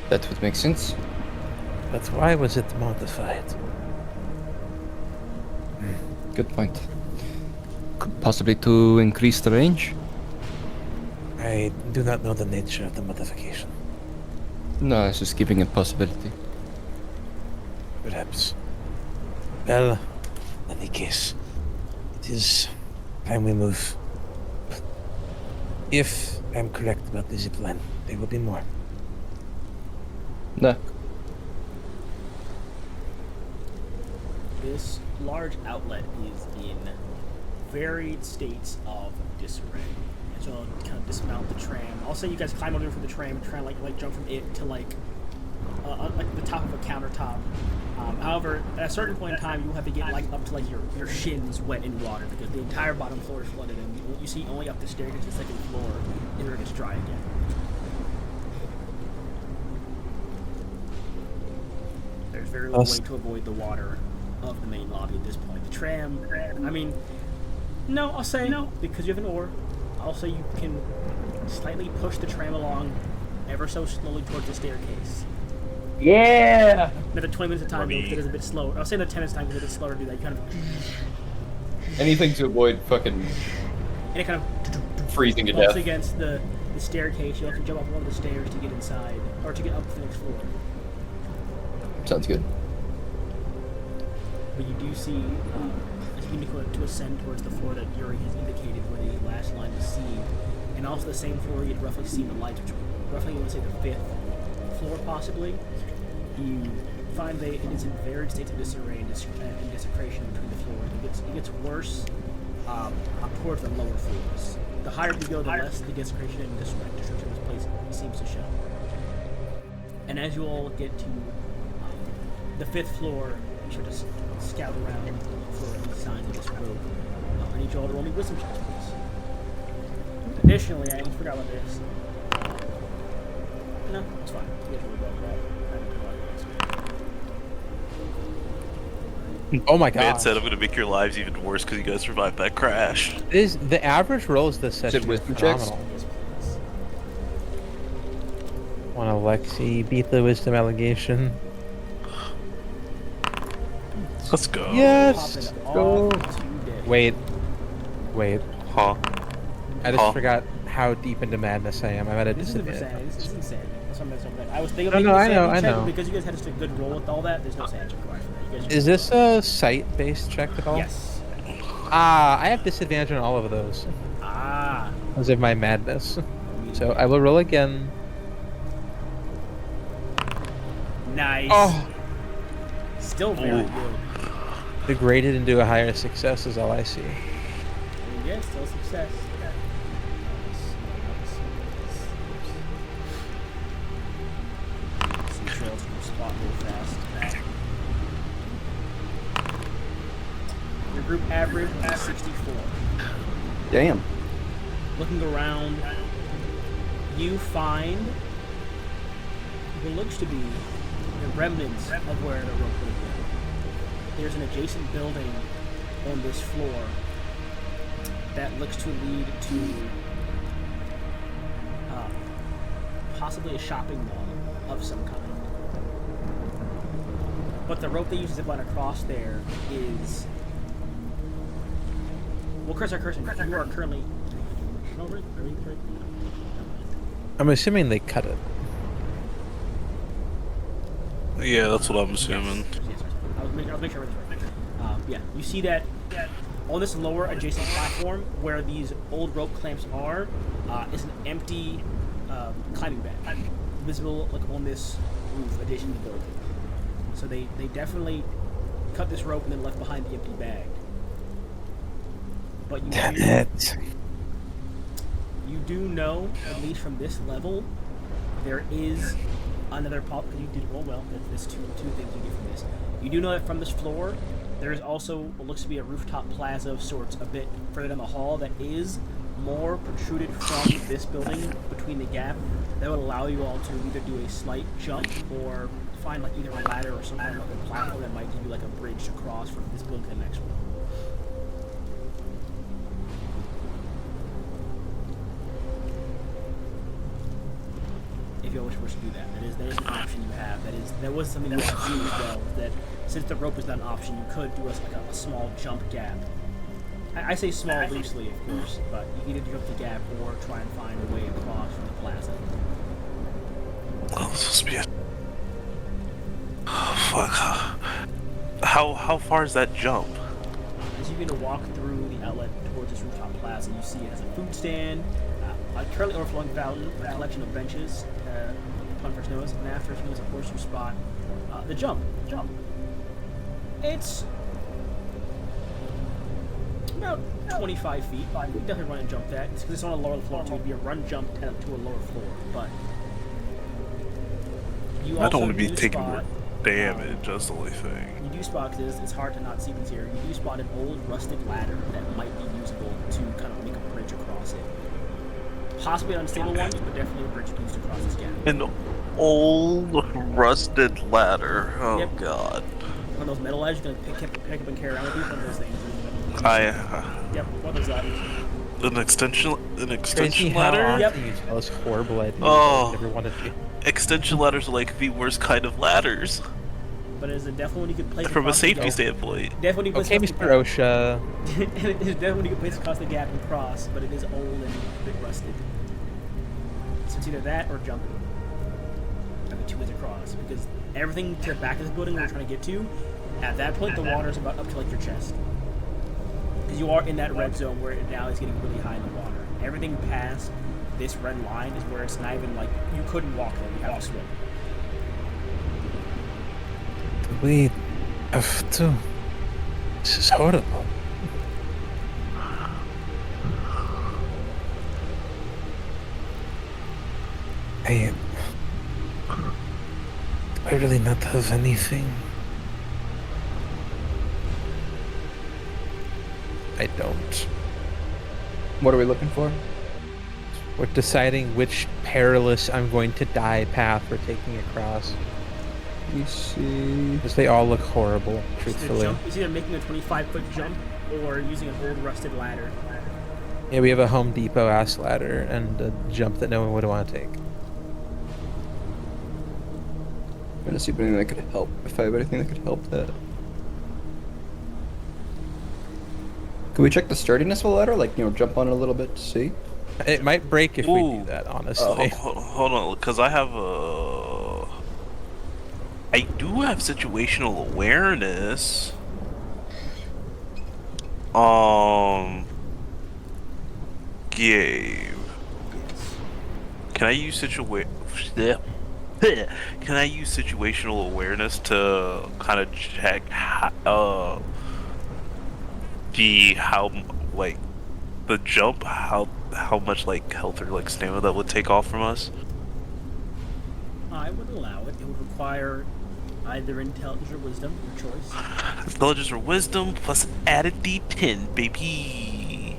That would make sense. But why was it modified? Good point. Possibly to increase the range? I do not know the nature of the modification. No, it's just giving a possibility. Perhaps. Well, in any case, it is time we move. If I'm correct about the zipline, there will be more. No. This large outlet is in varied states of disarray. And so I'll kind of dismount the tram. I'll say you guys climb over for the tram and try and like jump from it to like the top of a countertop. However, at a certain point in time, you will have to get like up to like your shins wet in water because the entire bottom floor is flooded, and you see only up the stairs to the second floor, and it gets dry again. There's very little way to avoid the water of the main lobby at this point. The tram, I mean, no, I'll say no because you have an oar. I'll say you can slightly push the tram along ever so slowly towards the staircase. Yeah! Another 20 minutes of time, because it is a bit slower. I'll say another 10 minutes of time because it is slower to do that. You kind of... Anything to avoid fucking And it kind of... freezing to bumps death. against the staircase. You'll have to jump up one of the stairs to get inside, or to get up to the next floor. Sounds good. But you do see, as you need to ascend towards the floor that Yuri has indicated where the last line is seen, and also the same floor you'd roughly seen the lights, which roughly, you would say, the 5th floor, possibly. You find that it is in varied states of disarray and desecration between the floors. It gets worse towards the lower floors. The higher you go, the less the desecration and destruction of this place seems to show. And as you all get to the 5th floor, you start to scout around for any signs of this rope. I need you all to roll me wisdom checks, please. Additionally, I forgot about this. No, it's fine. You guys really go with that. Oh my god. Man said I'm gonna make your lives even worse because you guys survived that crash. The average rolls this session is wisdom checks? phenomenal. Want Alexi beat the wisdom allegation? Let's go. Yes. Go. Wait. Huh? I just forgot how deep into madness I am. I'm at a This is disadvantage. insanity. This is insanity. That's what I'm messing with. I was thinking of No, making no, a I know, sanity I check, know. but because you guys had such a good roll with all that, there's no sanity check required for that. You guys Is this a sight-based check at all? Yes. Ah, I have disadvantage on all of those Ah. because of my madness. So I will roll again. Nice. Oh, Still very good. degraded into a higher success is all I see. Yeah, still success. Some trails from spot real fast. Your group average is 64. Damn. Looking around, you find what looks to be the remnants of where the rope would have been. There's an adjacent building on this floor that looks to lead to possibly a shopping mall of some kind. But the rope they use to zip line across there is... Well, Chris, you are currently... No, really? I'm assuming they cut it. Yeah, that's what I'm assuming. I'll make sure I read this right. Yeah, you see that on this lower adjacent platform where these old rope clamps are, is an empty climbing bag, visible like on this roof adjacent to the building. So they definitely cut this rope and then left behind the empty bag. But you do know, at least from this level, there is another pop. You did roll well. There's two things you get from this. You do know that from this floor, there is also what looks to be a rooftop plaza of sorts a bit further down the hall that is more protruded from this building between the gap. That would allow you all to either do a slight jump or find like either a ladder or some kind of other platform that might give you like a bridge to cross from this building to the next one. If you always wish to do that, that is an option you have. That was something you had to do as well. That since the rope is not an option, you could do a small jump gap. I say small loosely, of course, but you can either jump the gap or try and find a way across from the plaza. Oh, this must be a... Oh, fuck. How far is that jump? As you begin to walk through the outlet towards this rooftop plaza, you see it has a food stand, a currently overflowing fountain, a collection of benches, upon first notice, and after it is a horseshoe spot. The jump. It's about 25 feet. You can definitely run and jump that. It's because it's on a lower floor too. It'd be a run jump to a lower floor, but you I don't also want to be do taking spot, damage. That's the only thing. You do spot, because it's hard to not see these here. You do spot an old rusted ladder that might be usable to kind of make a bridge across it. Possibly an unstable one, but definitely a bridge used across this gap. An old rusted ladder. Oh Yep. god. One of those metal ladders you're gonna pick up and carry around with you. One of those things. I Yep. What is that? an extension Crazy how ladder. often Yep. you tell us horrible ideas. Oh. I never wanted to. Extension ladders are like the worst kind of ladders But it's definitely one you could place from a across the safety gap. standpoint. Definitely place Okay, across Mr. the gap. OSHA. It is definitely you can place across the gap and cross, but it is old and a bit rusted. So it's either that or jumping. I mean, two ways across, because everything to the back of the building we're trying to get to, at that point the water is about up to like your chest. Because you are in that red zone where it now is getting really high in the water. Everything past this red line is where it's not even like you couldn't walk there, you have to swim. We have to. This is horrible. I. Do I really not have anything? I don't. What are we looking for? We're deciding which perilous I'm going to die path we're taking across. You see. Because they all look horrible, It's truthfully. either making a 25-foot jump or using an old rusted ladder. Yeah, we have a Home Depot ass ladder and a jump that no one would want to take. I'm trying to see if anything that could help. If I have anything that could help that. Can we check the sturdiness of the ladder? Like, jump on it a little bit to see? It might break if we Ooh. do that, honestly. Hold on, because I have I do have situational awareness. Gabe. Can I use Can I use situational awareness to kind of check how the jump, how much like health or like stamina that would take off from us? I would allow it. It would require either intelligence or wisdom, your choice. Intelligence or wisdom plus added D10, baby.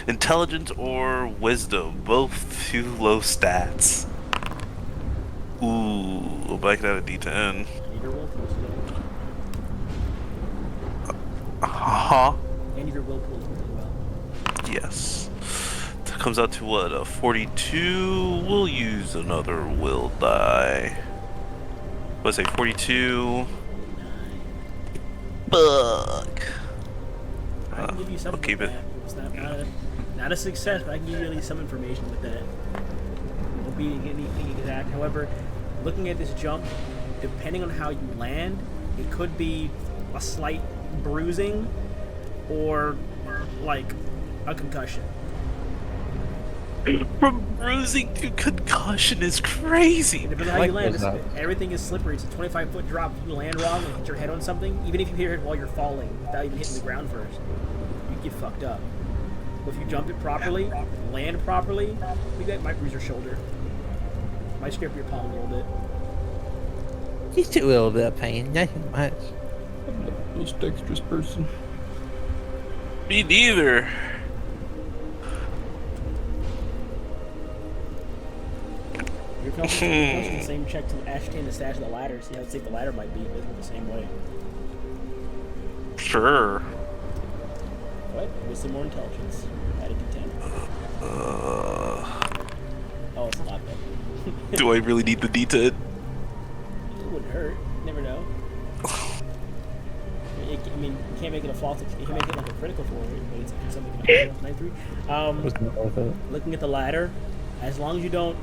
Intelligence or wisdom, both too low stats. Ooh, but I can add a D10. Either will pool Huh? and either will pool as well. Yes. That comes out to what, a 42? We'll use another will die. Let's say 42. Fuck. I can give you something. I'll keep with it. that. It's not a success, but I can give you at least some information with that. It won't be anything exact. However, looking at this jump, depending on how you land, it could be a slight bruising or like a concussion. From bruising to concussion is crazy. Depending on how you Like land, those up. everything is slippery. It's a 25-foot drop. If you land wrong and hit your head on something, even if you hit it while you're falling, without even hitting the ground first, you get fucked up. But if you jump it properly, land properly, you might bruise your shoulder. Might scrape your palm a little bit. Just a little bit of pain, nothing much. I'm not the most dexterous person. Me neither. You're also the same check to ascertain the stash of the ladder, see how safe the ladder might be, but the same way. Sure. What? Wisdom or intelligence? Add a d10. Oh, it's a lot better. Do I really need the D10? It wouldn't hurt. Never know. I mean, you can't make it a false. You can make it like a critical for it, but it's something like 93. Was not worth it. Looking at the ladder, as long as you don't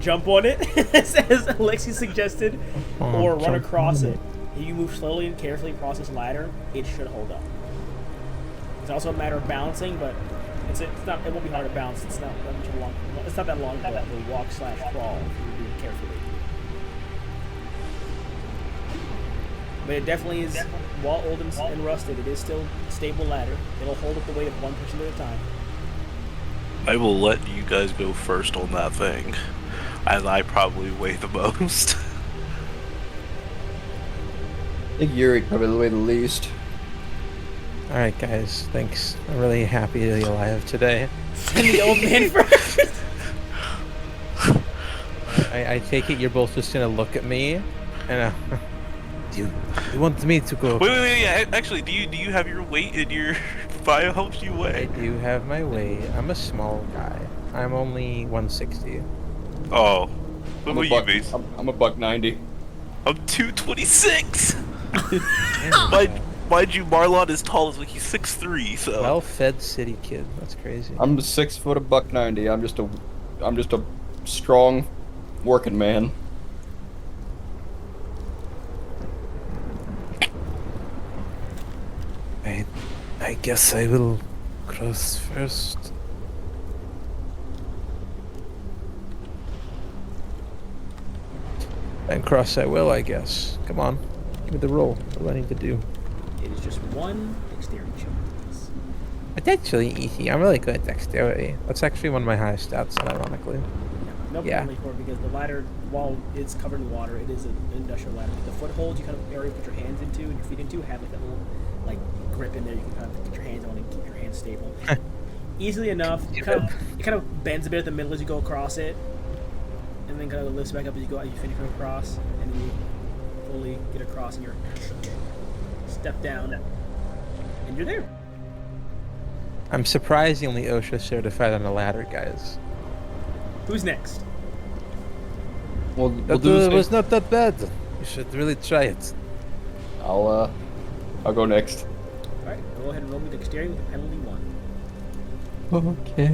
jump on it, as Alexi suggested, or run jump across on it, if you move slowly and carefully across this ladder, it should hold up. It's also a matter of balancing, but it's not. It won't be hard to balance. It's not that much of a long. It's not that long of a walk/crawl if you do it carefully. But it definitely is, while old and rusted, it is still a stable ladder. It'll hold up the weight of one person at a time. I will let you guys go first on that thing, as I probably weigh the most. I think Yuri probably weigh the least. All right, guys. Thanks. I'm really happy to be alive today. And the old man first. I take it you're both just gonna look at me, and you want me to go? Wait. Yeah, actually, do you have your weight in your bio? How much do you I weigh? do have my weight. I'm a small guy. I'm only 160. Oh, what I'm about a you, buck. Base? I'm a buck 90. I'm 226. Mind you, Marlon is tall as like he's 6'3", so. Well-fed city kid. That's crazy. I'm 6 foot, a buck 90. I'm just a strong, working man. I guess I will cross first. And cross I will, I guess. Come on. Give me the roll. What do I need to do? It is just one dexterity check. Please. It's actually easy. I'm really good at dexterity. That's actually one of my highest stats, ironically. No Yeah. penalty for it because the ladder, while it's covered in water, it is an industrial ladder. The foothold you kind of area to put your hands into and your feet into have like that little like grip in there. You can kind of put your hands on and keep your hands stable. Easily enough. It kind of bends a bit at the middle as you go across it, and then kind of lifts back up as you go. As you finish across, and then you fully get across, and you're step down, and you're there. I'm surprisingly OSHA certified on a ladder, guys. Who's next? We'll That do the was same. not that bad. You should really try it. I'll go next. All right, go ahead and roll me dexterity with a penalty 1. Okay.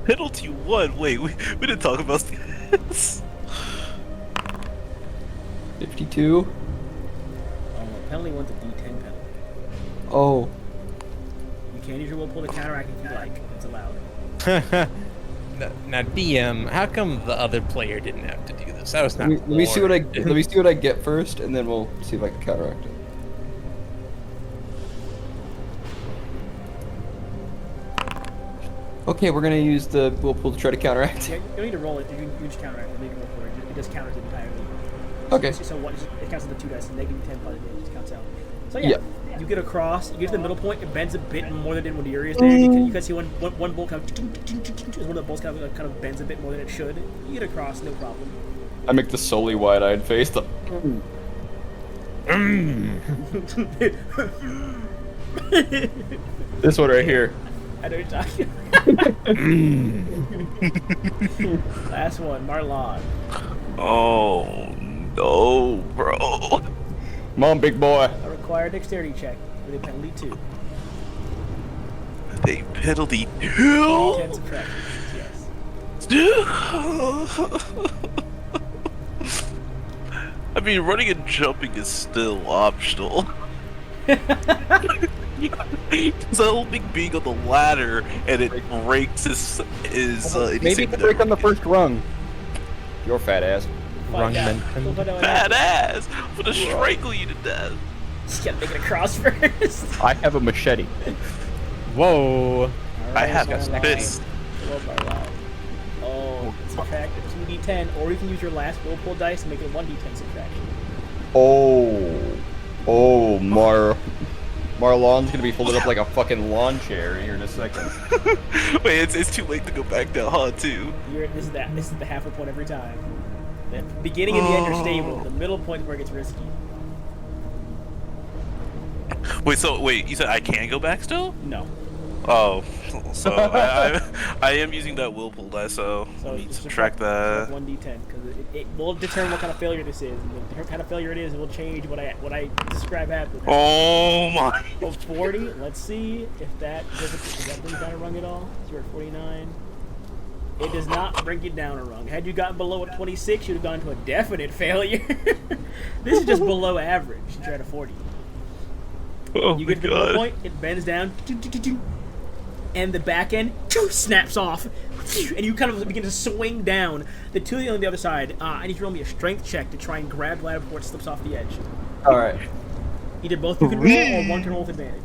Penalty 1? Wait, we didn't talk about this. 52. Penalty 1's a D10 penalty. Oh. You can use your will pull to counteract if you like. It's allowed. Now, DM, how come the other player didn't have to do this? That was not. Let me see what I warned. let me see what I get first, and then we'll see if I can counteract it. Okay, we're gonna use the whirlpool to try to counteract. Yeah, you don't need to roll it. You can just counteract it. Make it roll for it. It just counters it entirely. Okay. So what? It counts as the 2 dice. The negative 10 plus it just counts out. So yeah, you get across. You get to the middle point. It bends a bit more than it did when Yuri is there. You can see one bolt kind of one of the bolts kind of bends a bit more than it should. You get across, no problem. I make the solely wide-eyed face. The... This one right here. I know you're talking. Last one, Marlon. Oh no, bro. Come on, big boy. A required dexterity check with a penalty 2. They penalty 2. 10 subtractions. Yes. I mean, running and jumping is still optional. Because I don't think being on the ladder and it breaks is Maybe anything it can break on the first rung. Your fat ass. Wrong Find out. mention. We'll find out what happens. badass. I'm gonna strangle you to death. Just gotta make it across first. I have a machete. Whoa. I have Alright, a Marlon. fist. Roll Marlon. Oh, subtract 2d10, or you can use your last whirlpool dice and make it 1d10 subtraction. Oh, Marlon's gonna be folded up like a fucking lawn chair here in a second. Wait, it's too late to go back down, huh? Too. This is the halfway point every time. The beginning and the end are stable. The middle point is where it gets risky. Wait, you said I can go back still? No. Oh, so I am using that whirlpool dice, so let me just subtract that. 1d10 because it will determine what kind of failure this is. And the kind of failure it is, it will change what I describe happening. Oh my. Oh, 40. Let's see if that does that bring down a rung at all. So you're at 49. It does not bring you down a rung. Had you gotten below at 26, you'd have gone to a definite failure. This is just below average. You try to 40. Oh You my get to the middle god. point, it bends down. and the back end snaps off, and you kind of begin to swing down. The two of you on the other side, I need you to roll me a strength check to try and grab the ladder before it slips off the edge. All right. Either both you can roll, or one can roll with advantage.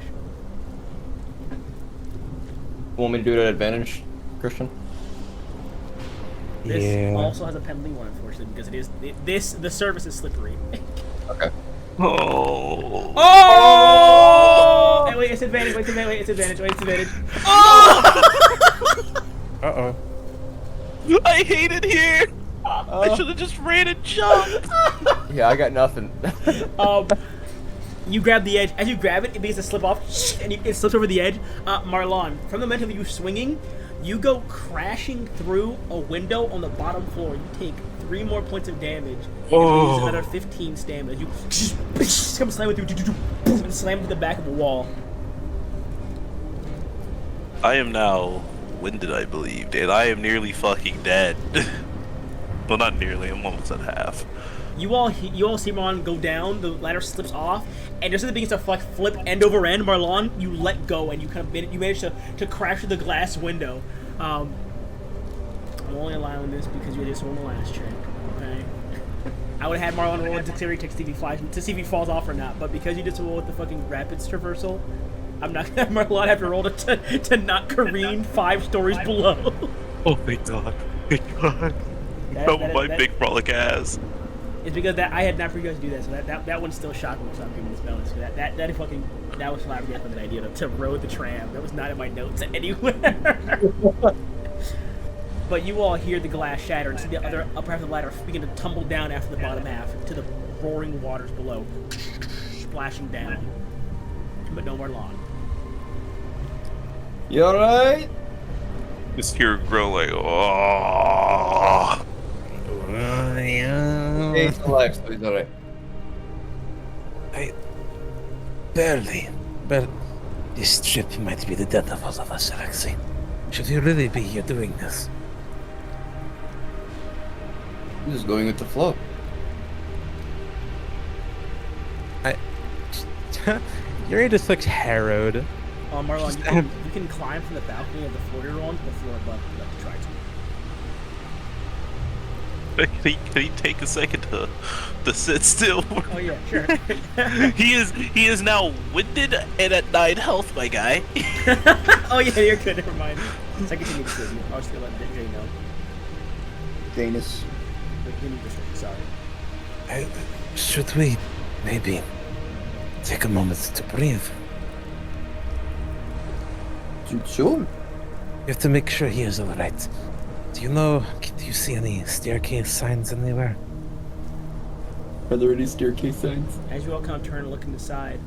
Want me to do it at advantage, Christian? This also has a penalty one, unfortunately, because the surface is slippery. Okay. Oh. Oh! Hey, wait, it's advantage. Wait, it's advantage. Uh-oh. I hate it here. I should have just ran and jumped. Yeah, I got nothing. You grab the edge. As you grab it, it begins to slip off, and it slips over the edge. Marlon, from the momentum of you swinging, you go crashing through a window on the bottom floor. You take 3 more points of damage. And lose another 15 stamina. You come slam with you, and slam to the back of a wall. I am now winded, I believe, and I am nearly fucking dead. Well, not nearly. I'm almost at half. You all see Marlon go down. The ladder slips off, and just as it begins to flip end over end, Marlon, you let go, and you manage to crash through the glass window. I'm only allowing this because you just rolled the last check. Okay. I would have had Marlon roll a dexterity check to see if he falls off or not, but because you just rolled with the fucking rapids traversal, I'm not gonna have Marlon have to roll to not careen 5 stories below. Oh my god. Thank god. That my big frolic ass. It's because I had not for you guys to do that, so that one's still shocking me, so I'm giving this bonus. That was flabbergasted the idea to row the tram. That was not in my notes anywhere. But you all hear the glass shatter and see the upper half of the ladder begin to tumble down after the bottom half to the roaring waters below, splashing down. But no more lawn. You alright? Just hear it grow like, oh. He's alive, so he's alright. Barely. But this trip might be the death of all of us, Alexei. Should you really be here doing this? I'm just going with the flow. Yuri just looks harrowed. Marlon, you can climb from the balcony of the floor you're on to the floor above and let the try to. Can he take a second to sit still? Oh yeah, sure. He is now winded and at 9 health, my guy. Oh yeah, you're good. Never mind. So I continue to see you. I was gonna let Jay know. Janus. Sorry. Should we maybe take a moment to breathe? Sure. You have to make sure he is alright. Do you see any staircase signs anywhere? Are there any staircase signs? As you all kind of turn and look in the side,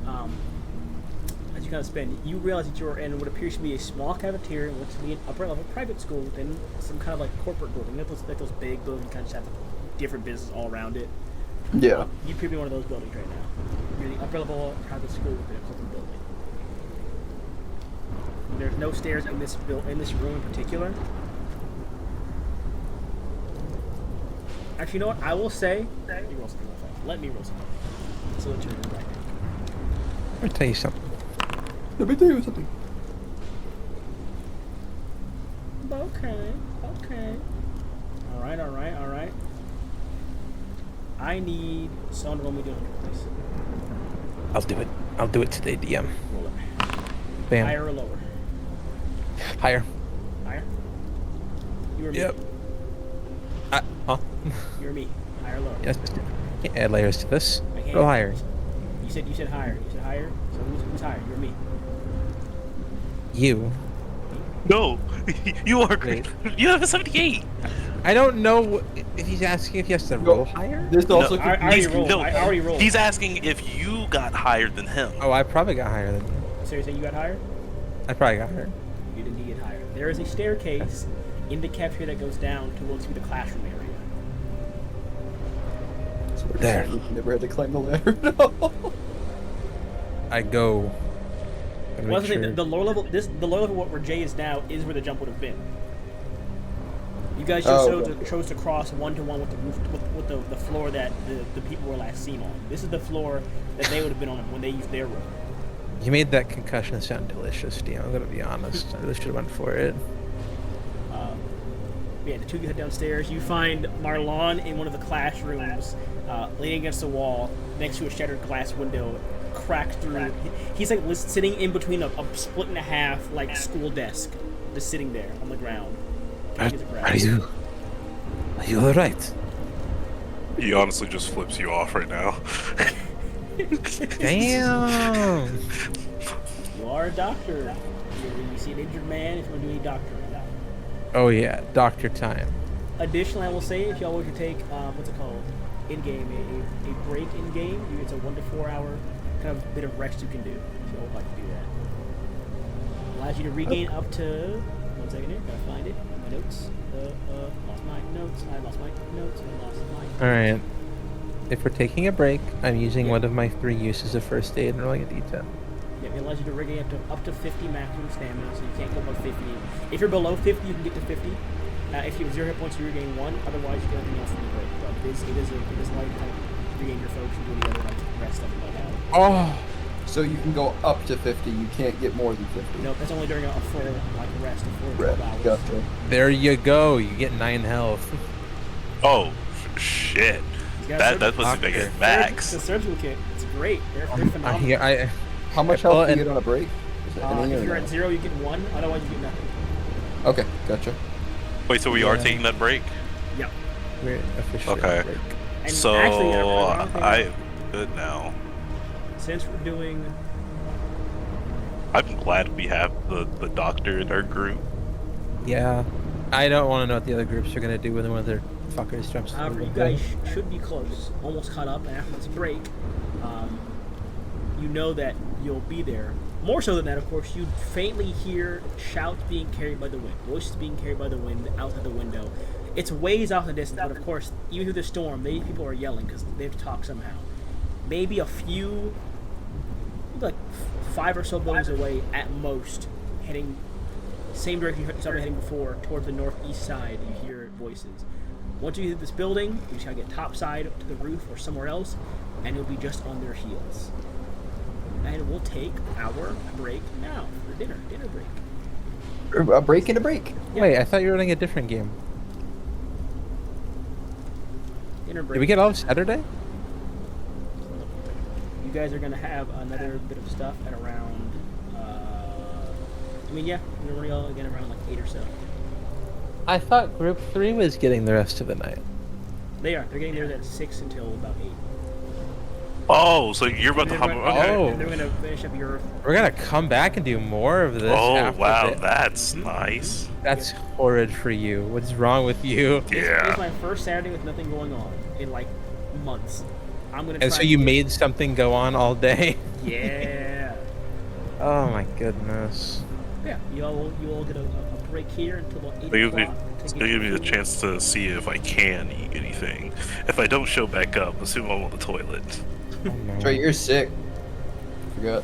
as you kind of spin, you realize that you're in what appears to be a small cafeteria and looks to be an upper level private school within some kind of like corporate building. Like those big buildings kind of have different business all around it. Yeah. You appear to be one of those buildings right now. You're the upper level private school within a corporate building. There's no stairs in this room in particular. Actually, you know what? I will say. Let me roll something. So let's turn it back. Let me tell you something. Okay. All right. I need someone to roll me doing this. I'll do it today, DM. Roll it. Bam. Higher or lower? Higher. Higher? You or me? Yep. Huh? You or me? Higher or lower? Yes. Can't add layers to this. I can't. Go higher. You said higher. You said higher? So who's higher? You or me? You. No, you are great. You have a 78. I don't know if he's asking if he has to roll higher. This also I already rolled. No, I already rolled. He's asking if you got higher than him. Oh, I probably got higher than you. So you're saying you got higher? I probably got higher. You didn't get higher. There is a staircase in the cafeteria that goes down to what's the classroom area. There. Never had to climb the ladder. No. I go. Gotta Well, make that's the sure. thing, the lower level, where Jay is now is where the jump would have been. You guys just chose to cross one-to-one with the roof, with the floor that the people were last seen on. This is the floor that they would have been on when they used their room. You made that concussion sound delicious, Steve. I'm gonna be honest. I really should have went for it. Yeah, the two of you head downstairs. You find Marlon in one of the classrooms, leaning against the wall, next to a shattered glass window, cracked through. He's like sitting in between a split in a half like school desk, just sitting there on the ground. Are you all right? He honestly just flips you off right now. Damn. You are a doctor. You see an injured man if you want to do any doctoring. Oh yeah, doctor time. Additionally, I will say, if y'all were to take, what's it called, in-game, a break in-game, it's a 1 to 4 hour kind of bit of rest you can do, if y'all would like to do that. Allows you to regain up to, 1 second here, gotta find it, my notes, lost my notes, I lost my notes, I lost my... Alright. If we're taking a break, I'm using one of my 3 uses of first aid and rolling a d10. Yeah, it allows you to regain up to 50 maximum stamina, so you can't go above 50. If you're below 50, you can get to 50. If you have 0 hit points, you regain 1. Otherwise, you get nothing else from the break. But it is like kind of regain your folks and do any other like rest stuff like that. Oh! So you can go up to 50. You can't get more than 50. Nope, that's only during a full like rest of 4 to Right, 12 hours. gotcha. There you go. You get 9 health. Oh, shit. That's supposed to be a max. The surgical kit, it's great. They're phenomenal. How much Well, health do you and- get on a break? Is it any If or you're no? at 0, you get 1. Otherwise, you get nothing. Okay, gotcha. Wait, so we are Yeah. taking that break? Yep. We're officially Okay. on break. And So actually, another thing, I'm good now. since we're doing I'm glad we have the doctor in our group. Yeah. I don't want to know what the other groups are going to do when one of their fuckers jumps through However, the you window. guys should be close, almost caught up, and after this break, you know that you'll be there. More so than that, of course, you faintly hear shouts being carried by the wind, voices being carried by the wind outside the window. It's ways off in the distance, but of course, even through the storm, people are yelling because they have to talk somehow. Maybe a few, like 5 or so buildings away at most, heading same direction you started heading before, towards the northeast side, you hear voices. Once you hit this building, you just gotta get topside to the roof or somewhere else, and you'll be just on their heels. And we'll take our break now for dinner break. A break and a break. Wait, I thought you were running a different game. Dinner break. Did we get all of Saturday? You guys are gonna have another bit of stuff at around. We're running all again around like 8 or so. I thought Group 3 was getting the rest of the night. They are. They're getting theirs at 6 until about 8. Oh, so you're about to hop. Okay. And they're gonna finish up your. We're going to come back and do more of this. Oh after wow, the- that's nice. That's horrid for you. What's wrong with you? It's my Yeah. first Saturday with nothing going on in like months. I'm gonna. And try so you made something go on all day? Yeah. Oh my goodness. Yeah. You all get a break here until about 8 They give me, o'clock. they give me the chance to see if I can eat anything. If I don't show back up, assume I'm on the toilet. Oh, no. Trey, you're sick. Forgot.